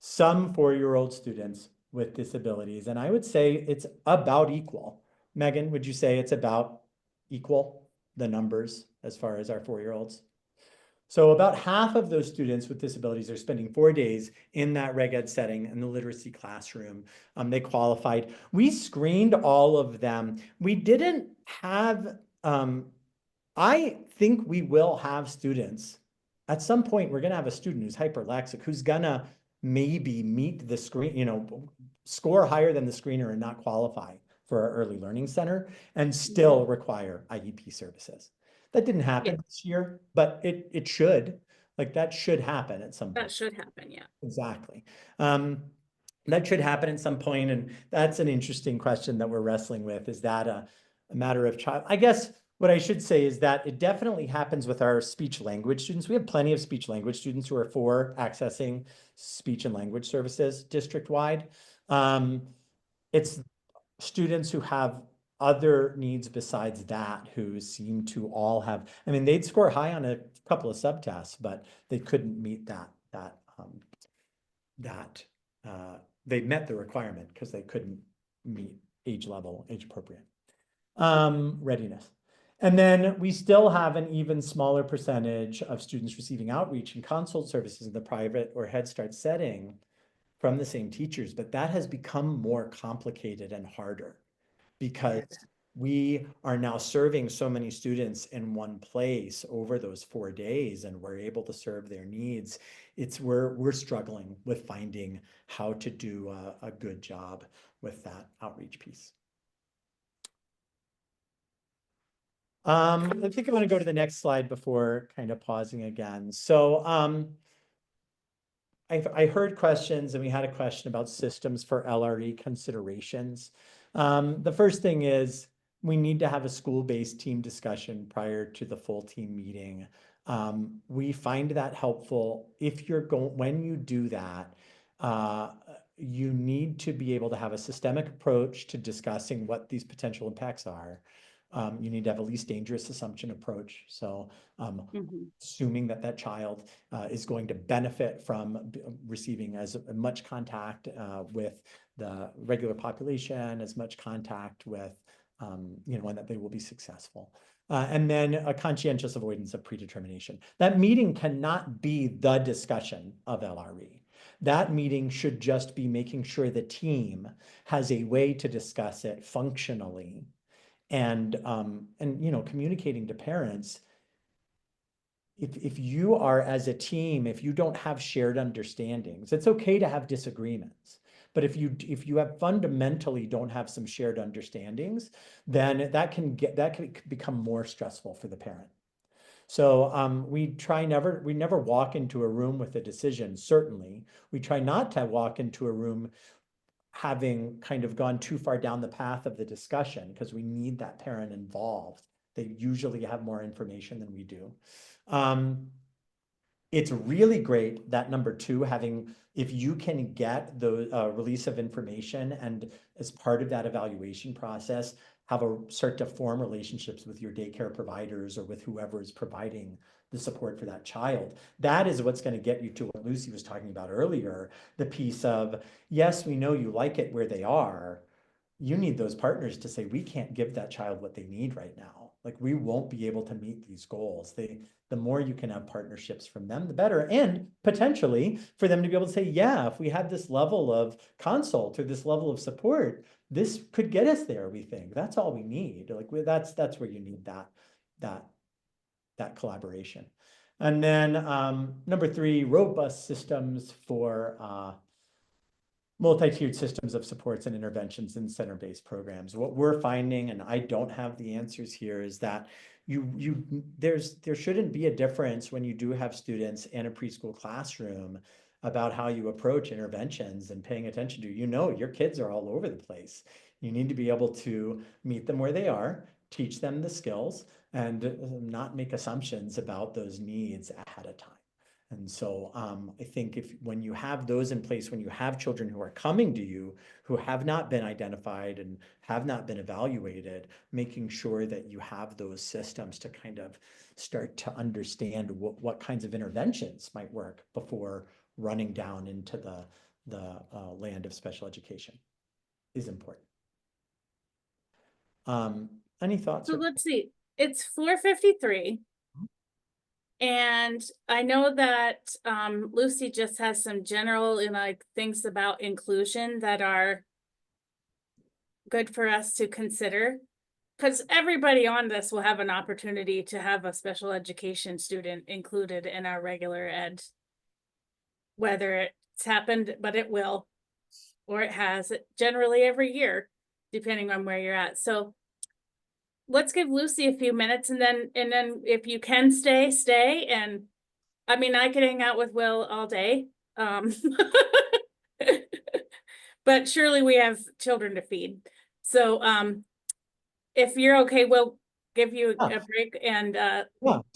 some 4-year-old students with disabilities, and I would say it's about equal. Megan, would you say it's about equal, the numbers, as far as our 4-year-olds? So about half of those students with disabilities are spending 4 days in that reg ed setting in the literacy classroom. They qualified. We screened all of them. We didn't have, I think we will have students. At some point, we're gonna have a student who's hyperlexic, who's gonna maybe meet the screen, score higher than the screener and not qualify for our early learning center and still require IEP services. That didn't happen this year, but it should. Like, that should happen at some point. That should happen, yeah. Exactly. That should happen at some point, and that's an interesting question that we're wrestling with. Is that a matter of child? I guess what I should say is that it definitely happens with our speech language students. We have plenty of speech language students who are for accessing speech and language services district-wide. It's students who have other needs besides that who seem to all have, I mean, they'd score high on a couple of subtests, but they couldn't meet they met the requirement because they couldn't meet age appropriate readiness. And then we still have an even smaller percentage of students receiving outreach and consult services in the private or Head Start setting from the same teachers, but that has become more complicated and harder because we are now serving so many students in one place over those 4 days, and we're able to serve their needs. We're struggling with finding how to do a good job with that outreach piece. I think I want to go to the next slide before kind of pausing again. So I heard questions, and we had a question about systems for LRE considerations. The first thing is we need to have a school-based team discussion prior to the full team meeting. We find that helpful. If you're going, when you do that, you need to be able to have a systemic approach to discussing what these potential impacts are. You need to have a least dangerous assumption approach. So assuming that that child is going to benefit from receiving as much contact with the regular population, as much contact with, and that they will be successful. And then a conscientious avoidance of predetermination. That meeting cannot be the discussion of LRE. That meeting should just be making sure the team has a way to discuss it functionally, and communicating to parents. If you are, as a team, if you don't have shared understandings, it's okay to have disagreements. But if you have fundamentally don't have some shared understandings, then that can become more stressful for the parent. So we never walk into a room with a decision. Certainly, we try not to walk into a room having kind of gone too far down the path of the discussion, because we need that parent involved. They usually have more information than we do. It's really great that number 2, if you can get the release of information, and as part of that evaluation process, start to form relationships with your daycare providers or with whoever is providing the support for that child. That is what's going to get you to what Lucy was talking about earlier, the piece of, yes, we know you like it where they are. You need those partners to say, we can't give that child what they need right now. Like, we won't be able to meet these goals. The more you can have partnerships from them, the better. And potentially for them to be able to say, yeah, if we had this level of consult or this level of support, this could get us there, we think. That's all we need. Like, that's where you need that collaboration. And then number 3, robust systems for multi-tiered systems of supports and interventions in center-based programs. What we're finding, and I don't have the answers here, is that there shouldn't be a difference when you do have students in a preschool classroom about how you approach interventions and paying attention to. Your kids are all over the place. You need to be able to meet them where they are, teach them the skills, and not make assumptions about those needs ahead of time. And so I think when you have those in place, when you have children who are coming to you who have not been identified and have not been evaluated, making sure that you have those systems to kind of start to understand what kinds of interventions might work before running down into the land of special education is important. Any thoughts? So let's see, it's 4:53. And I know that Lucy just has some general things about inclusion that are good for us to consider, because everybody on this will have an opportunity to have a special education student included in our regular ed, whether it's happened, but it will, or it has, generally every year, depending on where you're at. So let's give Lucy a few minutes, and then if you can stay. And I mean, I could hang out with Will all day. But surely we have children to feed. So if you're okay, we'll give you a break and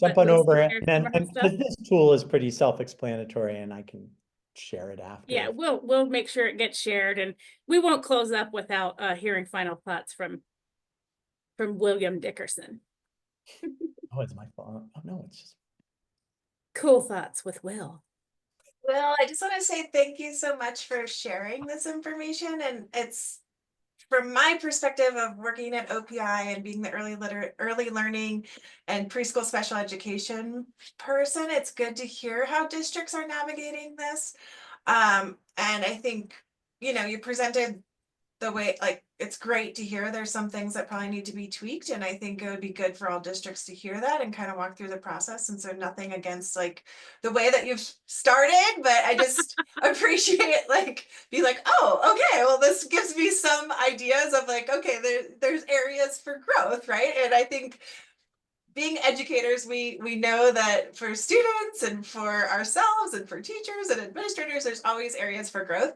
jump on over it. And stuff. this tool is pretty self-explanatory, and I can share it after. Yeah, we'll make sure it gets shared, and we won't close up without hearing final thoughts from William Dickerson. Oh, it's my fault. Oh no, it's just cool thoughts with Will. Well, I just want to say thank you so much for sharing this information. And it's from my perspective of working at OPI and being the early learning and preschool special education person, it's good to hear how districts are navigating this. And I think, you presented the way, like, it's great to hear there's some things that probably need to be tweaked, and I think it would be good for all districts to hear that and kind of walk through the process. And so nothing against like the way that you've started, but I just appreciate like be like, oh, okay, well, this gives me some ideas of like, okay, there's areas for growth, right? And I think being educators, we know that for students and for ourselves and for teachers and administrators, there's always areas for growth.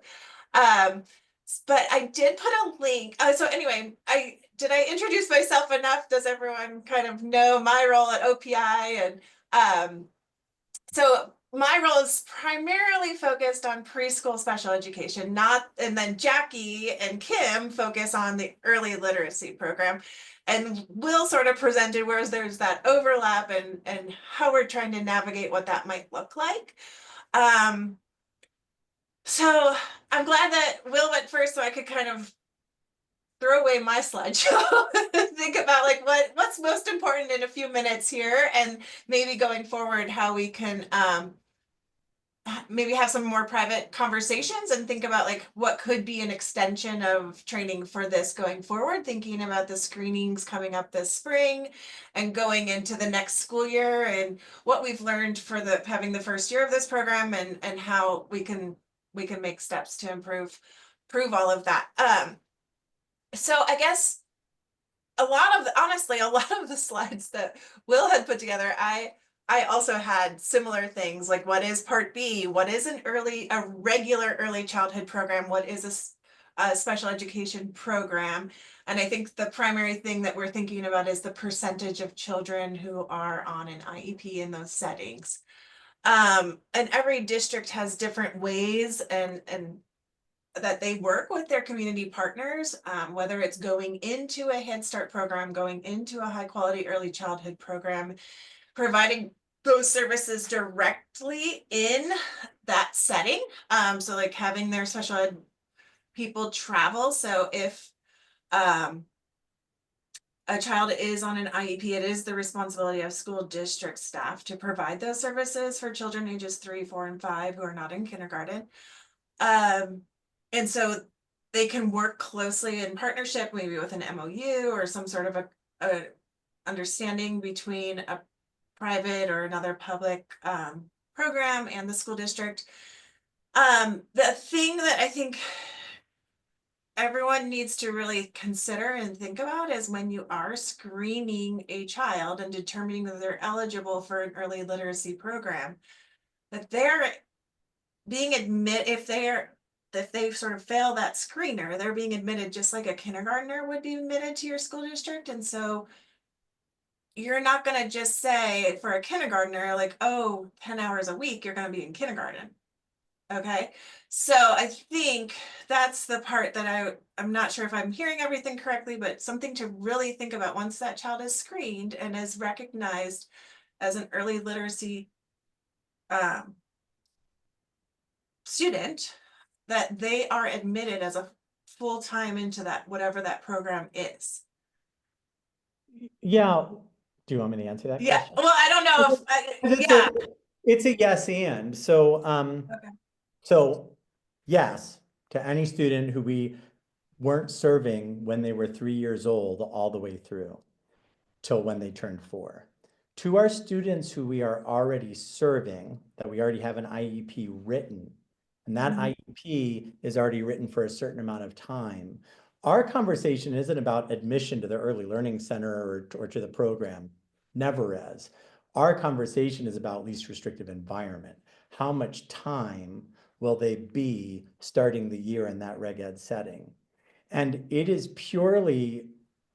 But I did put a link. So anyway, did I introduce myself enough? Does everyone kind of know my role at OPI? And so my role is primarily focused on preschool special education, and then Jackie and Kim focus on the early literacy program. And Will sort of presented where there's that overlap and how we're trying to navigate what that might look like. So I'm glad that Will went first so I could kind of throw away my slideshow and think about like what's most important in a few minutes here, and maybe going forward how we can maybe have some more private conversations and think about like what could be an extension of training for this going forward, thinking about the screenings coming up this spring and going into the next school year, and what we've learned for having the first year of this program, and how we can make steps to improve all of that. So I guess honestly, a lot of the slides that Will had put together, I also had similar things like what is Part B, what is a regular early childhood program, what is a special education program. And I think the primary thing that we're thinking about is the percentage of children who are on an IEP in those settings. And every district has different ways and that they work with their community partners, whether it's going into a Head Start program, going into a high quality early childhood program, providing those services directly in that setting. So like having their special ed people travel. So if a child is on an IEP, it is the responsibility of school district staff to provide those services for children ages 3, 4, and 5 who are not in kindergarten. And so they can work closely in partnership, maybe with an MOU or some sort of a understanding between a private or another public program and the school district. The thing that I think everyone needs to really consider and think about is when you are screening a child and determining that they're eligible for an early literacy program, that they're being admitted, if they sort of fail that screener, they're being admitted just like a kindergartner would be admitted to your school district. And so you're not going to just say for a kindergartner, like, oh, 10 hours a week, you're going to be in kindergarten. Okay. So I think that's the part that I'm not sure if I'm hearing everything correctly, but something to really think about once that child is screened and is recognized as an early literacy student, that they are admitted as a full-time into that, whatever that program is. Yeah. Do you want me to answer that Yeah. question? Well, I don't know if It's a yes and. So Okay. so yes, to any student who we weren't serving when they were 3 years old all the way through till when they turned 4. To our students who we are already serving, that we already have an IEP written, and that IEP is already written for a certain amount of time. Our conversation isn't about admission to the early learning center or to the program, never is. Our conversation is about least restrictive environment. How much time will they be starting the year in that reg ed setting? And it is purely,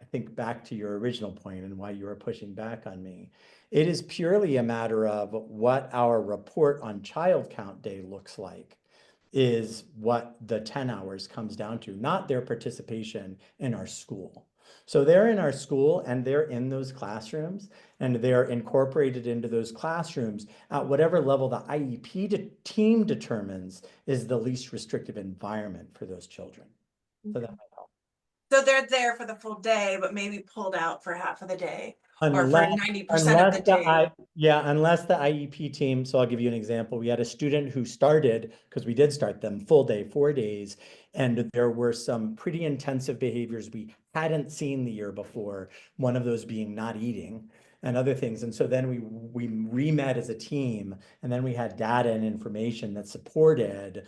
I think back to your original point and why you were pushing back on me. It is purely a matter of what our report on child count day looks like is what the 10 hours comes down to, not their participation in our school. So they're in our school and they're in those classrooms and they're incorporated into those classrooms at whatever level the IEP team determines is the least restrictive environment for those children. So that might help. So they're there for the full day, but maybe pulled out for half of the day or for Unless, 90% of the day. unless the IEP team, so I'll give you an example. We had a student who started, because we did start them full day, 4 days, and there were some pretty intensive behaviors we hadn't seen the year before, one of those being not eating and other things. And so then we re-met as a team, and then we had data and information that supported,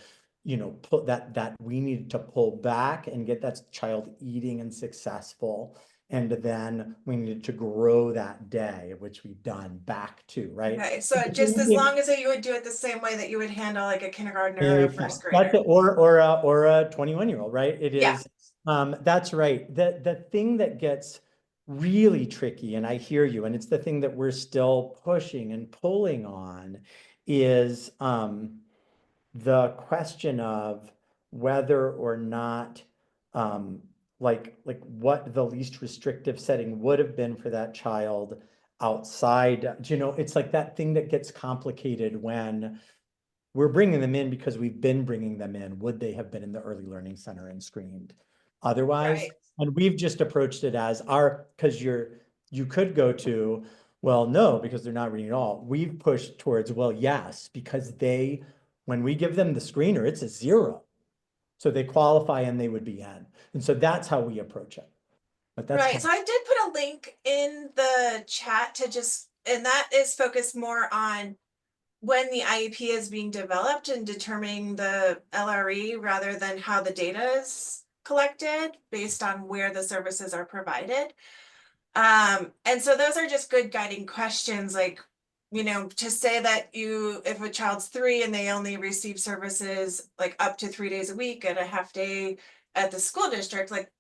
put that we needed to pull back and get that child eating and successful. And then we needed to grow that day, which we've done back to, right? Okay, so just as long as you would do it the same way that you would handle like a kindergartner or a first That's grader. it, or a 21-year-old, right? It Yeah. is, that's right. The thing that gets really tricky, and I hear you, and it's the thing that we're still pushing and pulling on, is the question of whether or not like what the least restrictive setting would have been for that child outside. It's like that thing that gets complicated when we're bringing them in because we've been bringing them in. Would they have been in the early learning center and screened otherwise? Right. And we've just approached it as because you could go to, well, no, because they're not reading at all. We've pushed towards, well, yes, because when we give them the screener, it's a 0. So they qualify and they would be in. And so that's how we approach it. But that's Right, so I did put a link in the chat and that is focused more on when the IEP is being developed and determining the LRE rather than how the data is collected based on where the services are provided. And so those are just good guiding questions, like, to say that if a child's 3 and they only receive services like up to 3 days a week and a half day at the school district, like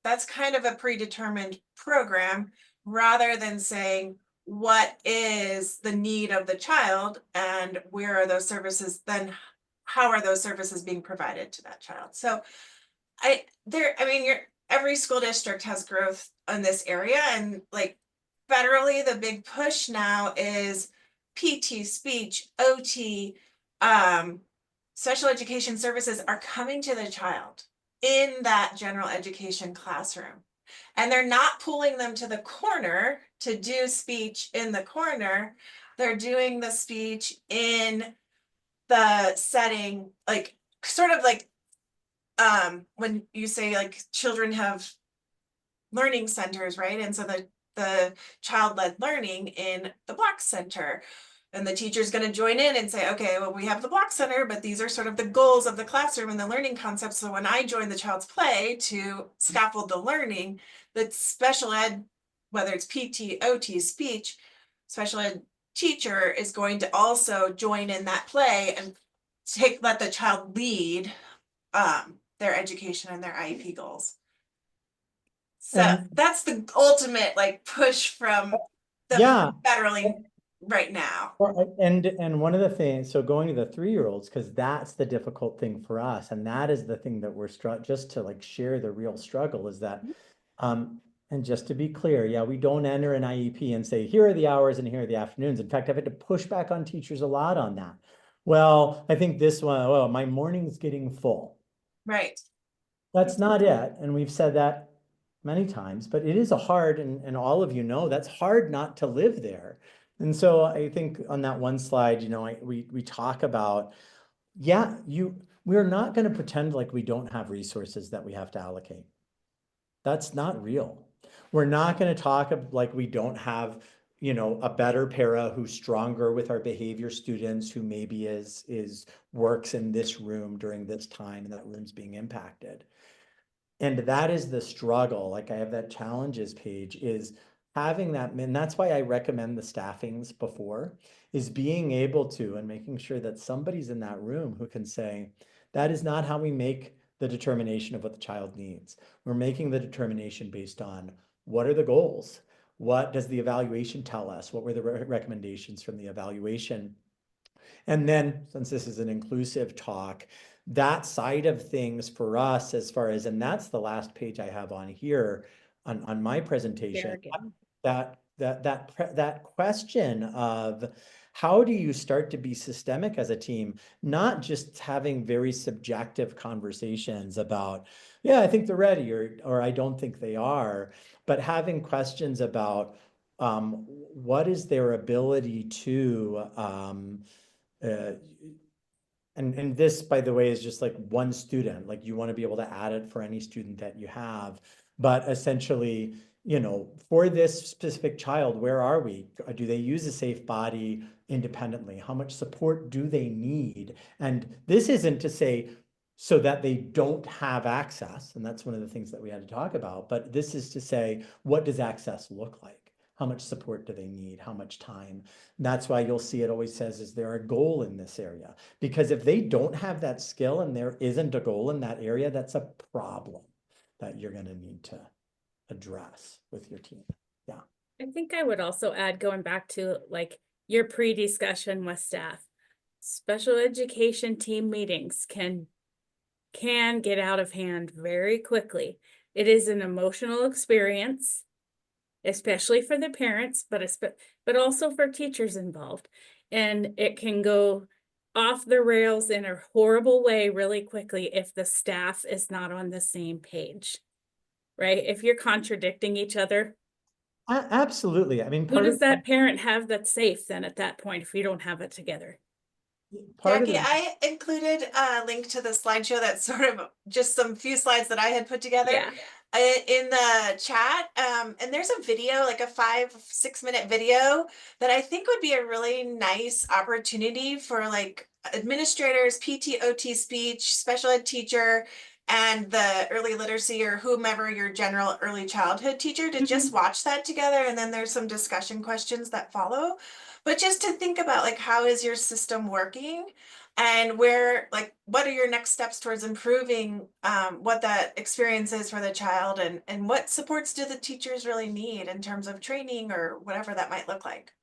that's kind of a predetermined program rather than saying what is the need of the child and where are those services, then how are those services being provided to that child. So every school district has growth in this area, and like federally the big push now is PT, speech, OT, special education services are coming to the child in that general education classroom. And they're not pulling them to the corner to do speech in the corner. They're doing the speech in the setting, like sort of like when you say like children have learning centers, right? And so the child-led learning in the block center. And the teacher's going to join in and say, okay, well, we have the block center, but these are sort of the goals of the classroom and the learning concepts. So when I join the child's play to scaffold the learning, the special ed, whether it's PT, OT, speech, special ed teacher is going to also join in that play and let the child lead their education and their IEP goals. So that's the ultimate like push from the federally right now. And one of the things, so going to the 3-year-olds, because that's the difficult thing for us, and that is the thing that we're just to like share the real struggle is that, and just to be clear, yeah, we don't enter an IEP and say, here are the hours and here are the afternoons. In fact, I've had to push back on teachers a lot on that. Well, I think this one, well, my morning's getting full. Right. That's not it. And we've said that many times, but it is a hard, and all of you know, that's hard not to live there. And so I think on that one slide, we talk about, we're not going to pretend like we don't have resources that we have to allocate. That's not real. We're not going to talk like we don't have, a better para who's stronger with our behavior students, who maybe works in this room during this time and that room's being impacted. And that is the struggle. Like I have that challenges page is having that, and that's why I recommend the staffings before, is being able to, and making sure that somebody's in that room who can say, that is not how we make the determination of what the child needs. We're making the determination based on what are the goals? What does the evaluation tell us? What were the recommendations from the evaluation? And then, since this is an inclusive talk, that side of things for us as far as, and that's the last page I have on here on my presentation, that that question of how do you start to be systemic as a team, not just having very subjective conversations about, yeah, I think they're ready, or I don't think they are, but having questions about what is their ability to uh, and this, by the way, is just like one student. Like you want to be able to add it for any student that you have. But essentially, you know, for this specific child, where are we? Do they use a safe body independently? How much support do they need? And this isn't to say so that they don't have access. And that's one of the things that we had to talk about. But this is to say, what does access look like? How much support do they need? How much time? That's why you'll see it always says, is there a goal in this area? Because if they don't have that skill and there isn't a goal in that area, that's a problem that you're going to need to address with your team. Yeah. I think I would also add, going back to like your pre-discussion with staff, special education team meetings can get out of hand very quickly. It is an emotional experience, especially for the parents, but also for teachers involved. And it can go off the rails in a horrible way really quickly if the staff is not on the same page, right? If you're contradicting each other, Absolutely. I mean, who does that parent have that's safe then at that point if you don't have it together? Jackie, I included a link to the slideshow that's sort of just some few slides that I had put together in the chat. And there's a video, like a 5-6 minute video that I think would be a really nice opportunity for like administrators, PT, OT, speech, special ed teacher, and the early literacy or whomever your general early childhood teacher to just watch that together. And then there's some discussion questions that follow. But just to think about like, how is your system working and where, like, what are your next steps towards improving what that experience is for the child, and what supports do the teachers really need in terms of training or whatever that might look like.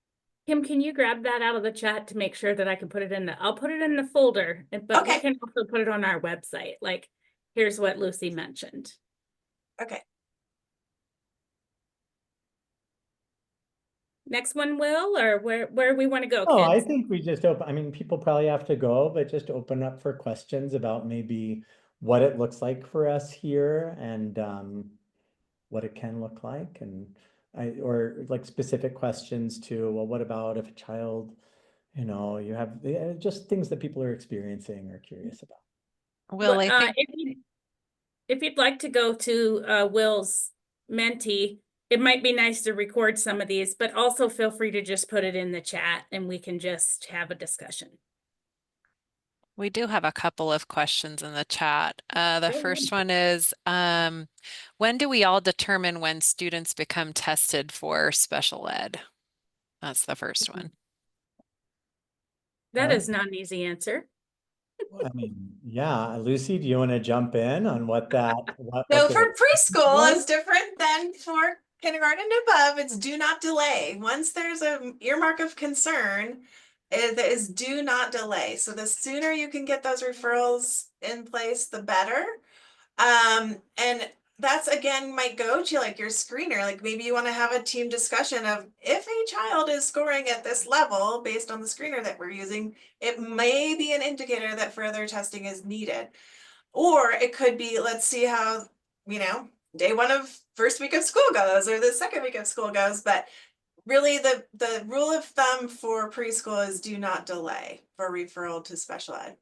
Kim, can you grab that out of the chat to make sure that I can put it in I'll put it in the folder, but we can also put it on our website. Like, here's what Lucy mentioned. Okay. Next one, Will, or where we want to go, Oh, kids? I think we just open, I mean, people probably have to go, but just open up for questions about maybe what it looks like for us here and what it can look like. And or like specific questions to, well, what about if a child, you know, you have just things that people are experiencing or curious about. Will, I think if you'd like to go to Will's Menti, it might be nice to record some of these, but also feel free to just put it in the chat and we can just have a discussion. we do have a couple of questions in the chat. The first one is, when do we all determine when students become tested for special ed? That's the first one. That is not an easy answer. I mean, yeah, Lucy, do you want to jump in on what that? So for preschool is different than for kindergarten and above. It's do not delay. Once there's a earmark of concern, it is do not delay. So the sooner you can get those referrals in place, the better. And that's again might go to like your screener. Like maybe you want to have a team discussion of if a child is scoring at this level based on the screener that we're using, it may be an indicator that further testing is needed. Or it could be, let's see how, you know, day one of first week of school goes or the second week of school goes. But really the rule of thumb for preschool is do not delay for referral to special ed.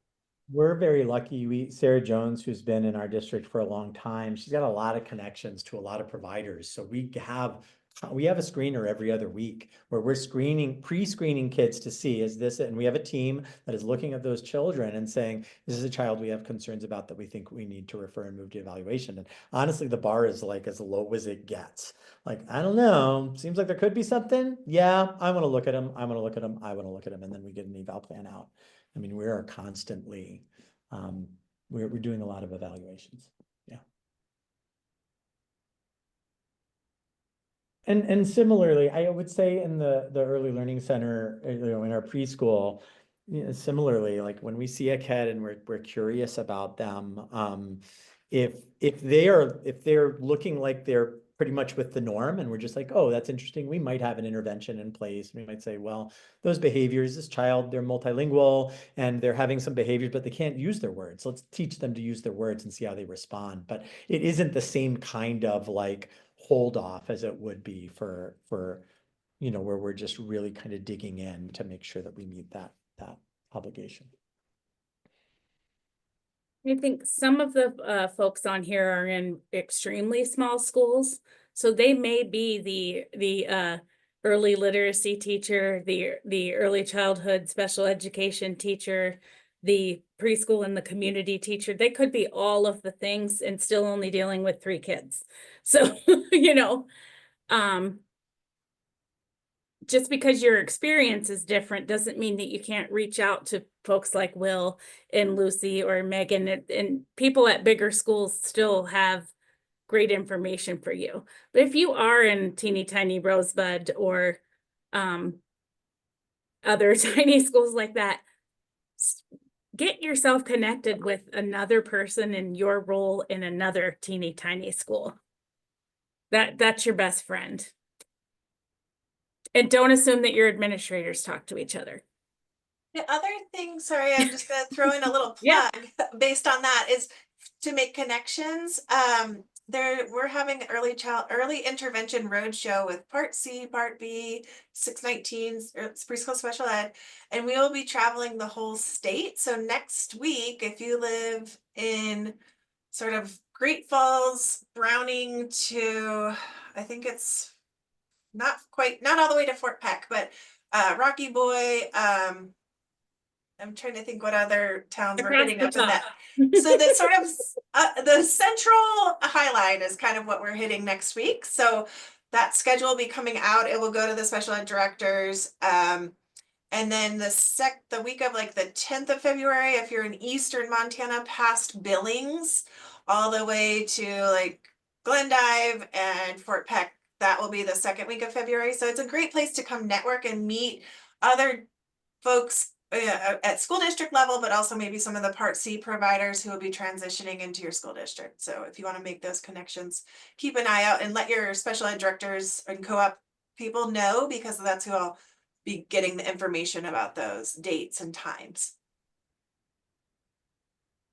We're very lucky. Sarah Jones, who's been in our district for a long time, she's got a lot of connections to a lot of providers. So we have a screener every other week where we're pre-screening kids to see, is this it? And we have a team that is looking at those children and saying, this is a child we have concerns about that we think we need to refer and move to evaluation. And honestly, the bar is like as low as it gets. Like, I don't know, seems like there could be something. Yeah, I want to look at them. I want to look at them. I want to look at them. And then we get an eval plan out. I mean, we are constantly, we're doing a lot of evaluations. Yeah. And similarly, I would say in the early learning center, you know, in our preschool, you know, similarly, like when we see a kid and we're curious about them, if they're looking like they're pretty much with the norm, and we're just like, oh, that's interesting. We might have an intervention in place. We might say, well, those behaviors, this child, they're multilingual and they're having some behaviors, but they can't use their words. Let's teach them to use their words and see how they respond. But it isn't the same kind of like hold off as it would be for where we're just really kind of digging in to make sure that we meet that obligation. I think some of the folks on here are in extremely small schools, so they may be the early literacy teacher, the early childhood special education teacher, the preschool and the community teacher. They could be all of the things and still only dealing with 3 kids. So, just because your experience is different doesn't mean that you can't reach out to folks like Will and Lucy or Megan, and people at bigger schools still have great information for you. But if you are in teeny tiny Rosebud or other tiny schools like that, get yourself connected with another person in your role in another teeny tiny school. That's your best friend. And don't assume that your administrators talk to each other. The other thing, sorry, I'm just gonna throw in a little Yeah. plug based on that, is to make connections. We're having early intervention roadshow with Part C, Part B, 619s, preschool special ed, and we will be traveling the whole state. So next week, if you live in sort of Great Falls, Browning to, I think it's not all the way to Fort Peck, but Rocky Boy, I'm trying to think what other towns we're hitting up in that. So the sort of the central highline is kind of what we're hitting next week. So that schedule will be coming out. It will go to the special ed directors. And then the week of like the 10th of February, if you're in Eastern Montana, past Billings, all the way to like Glendive and Fort Peck, that will be the second week of February. So it's a great place to come network and meet other folks at school district level, but also maybe some of the Part C providers who will be transitioning into your school district. So if you want to make those connections, keep an eye out and let your special ed directors and co-op people know, because that's who I'll be getting the information about those dates and times.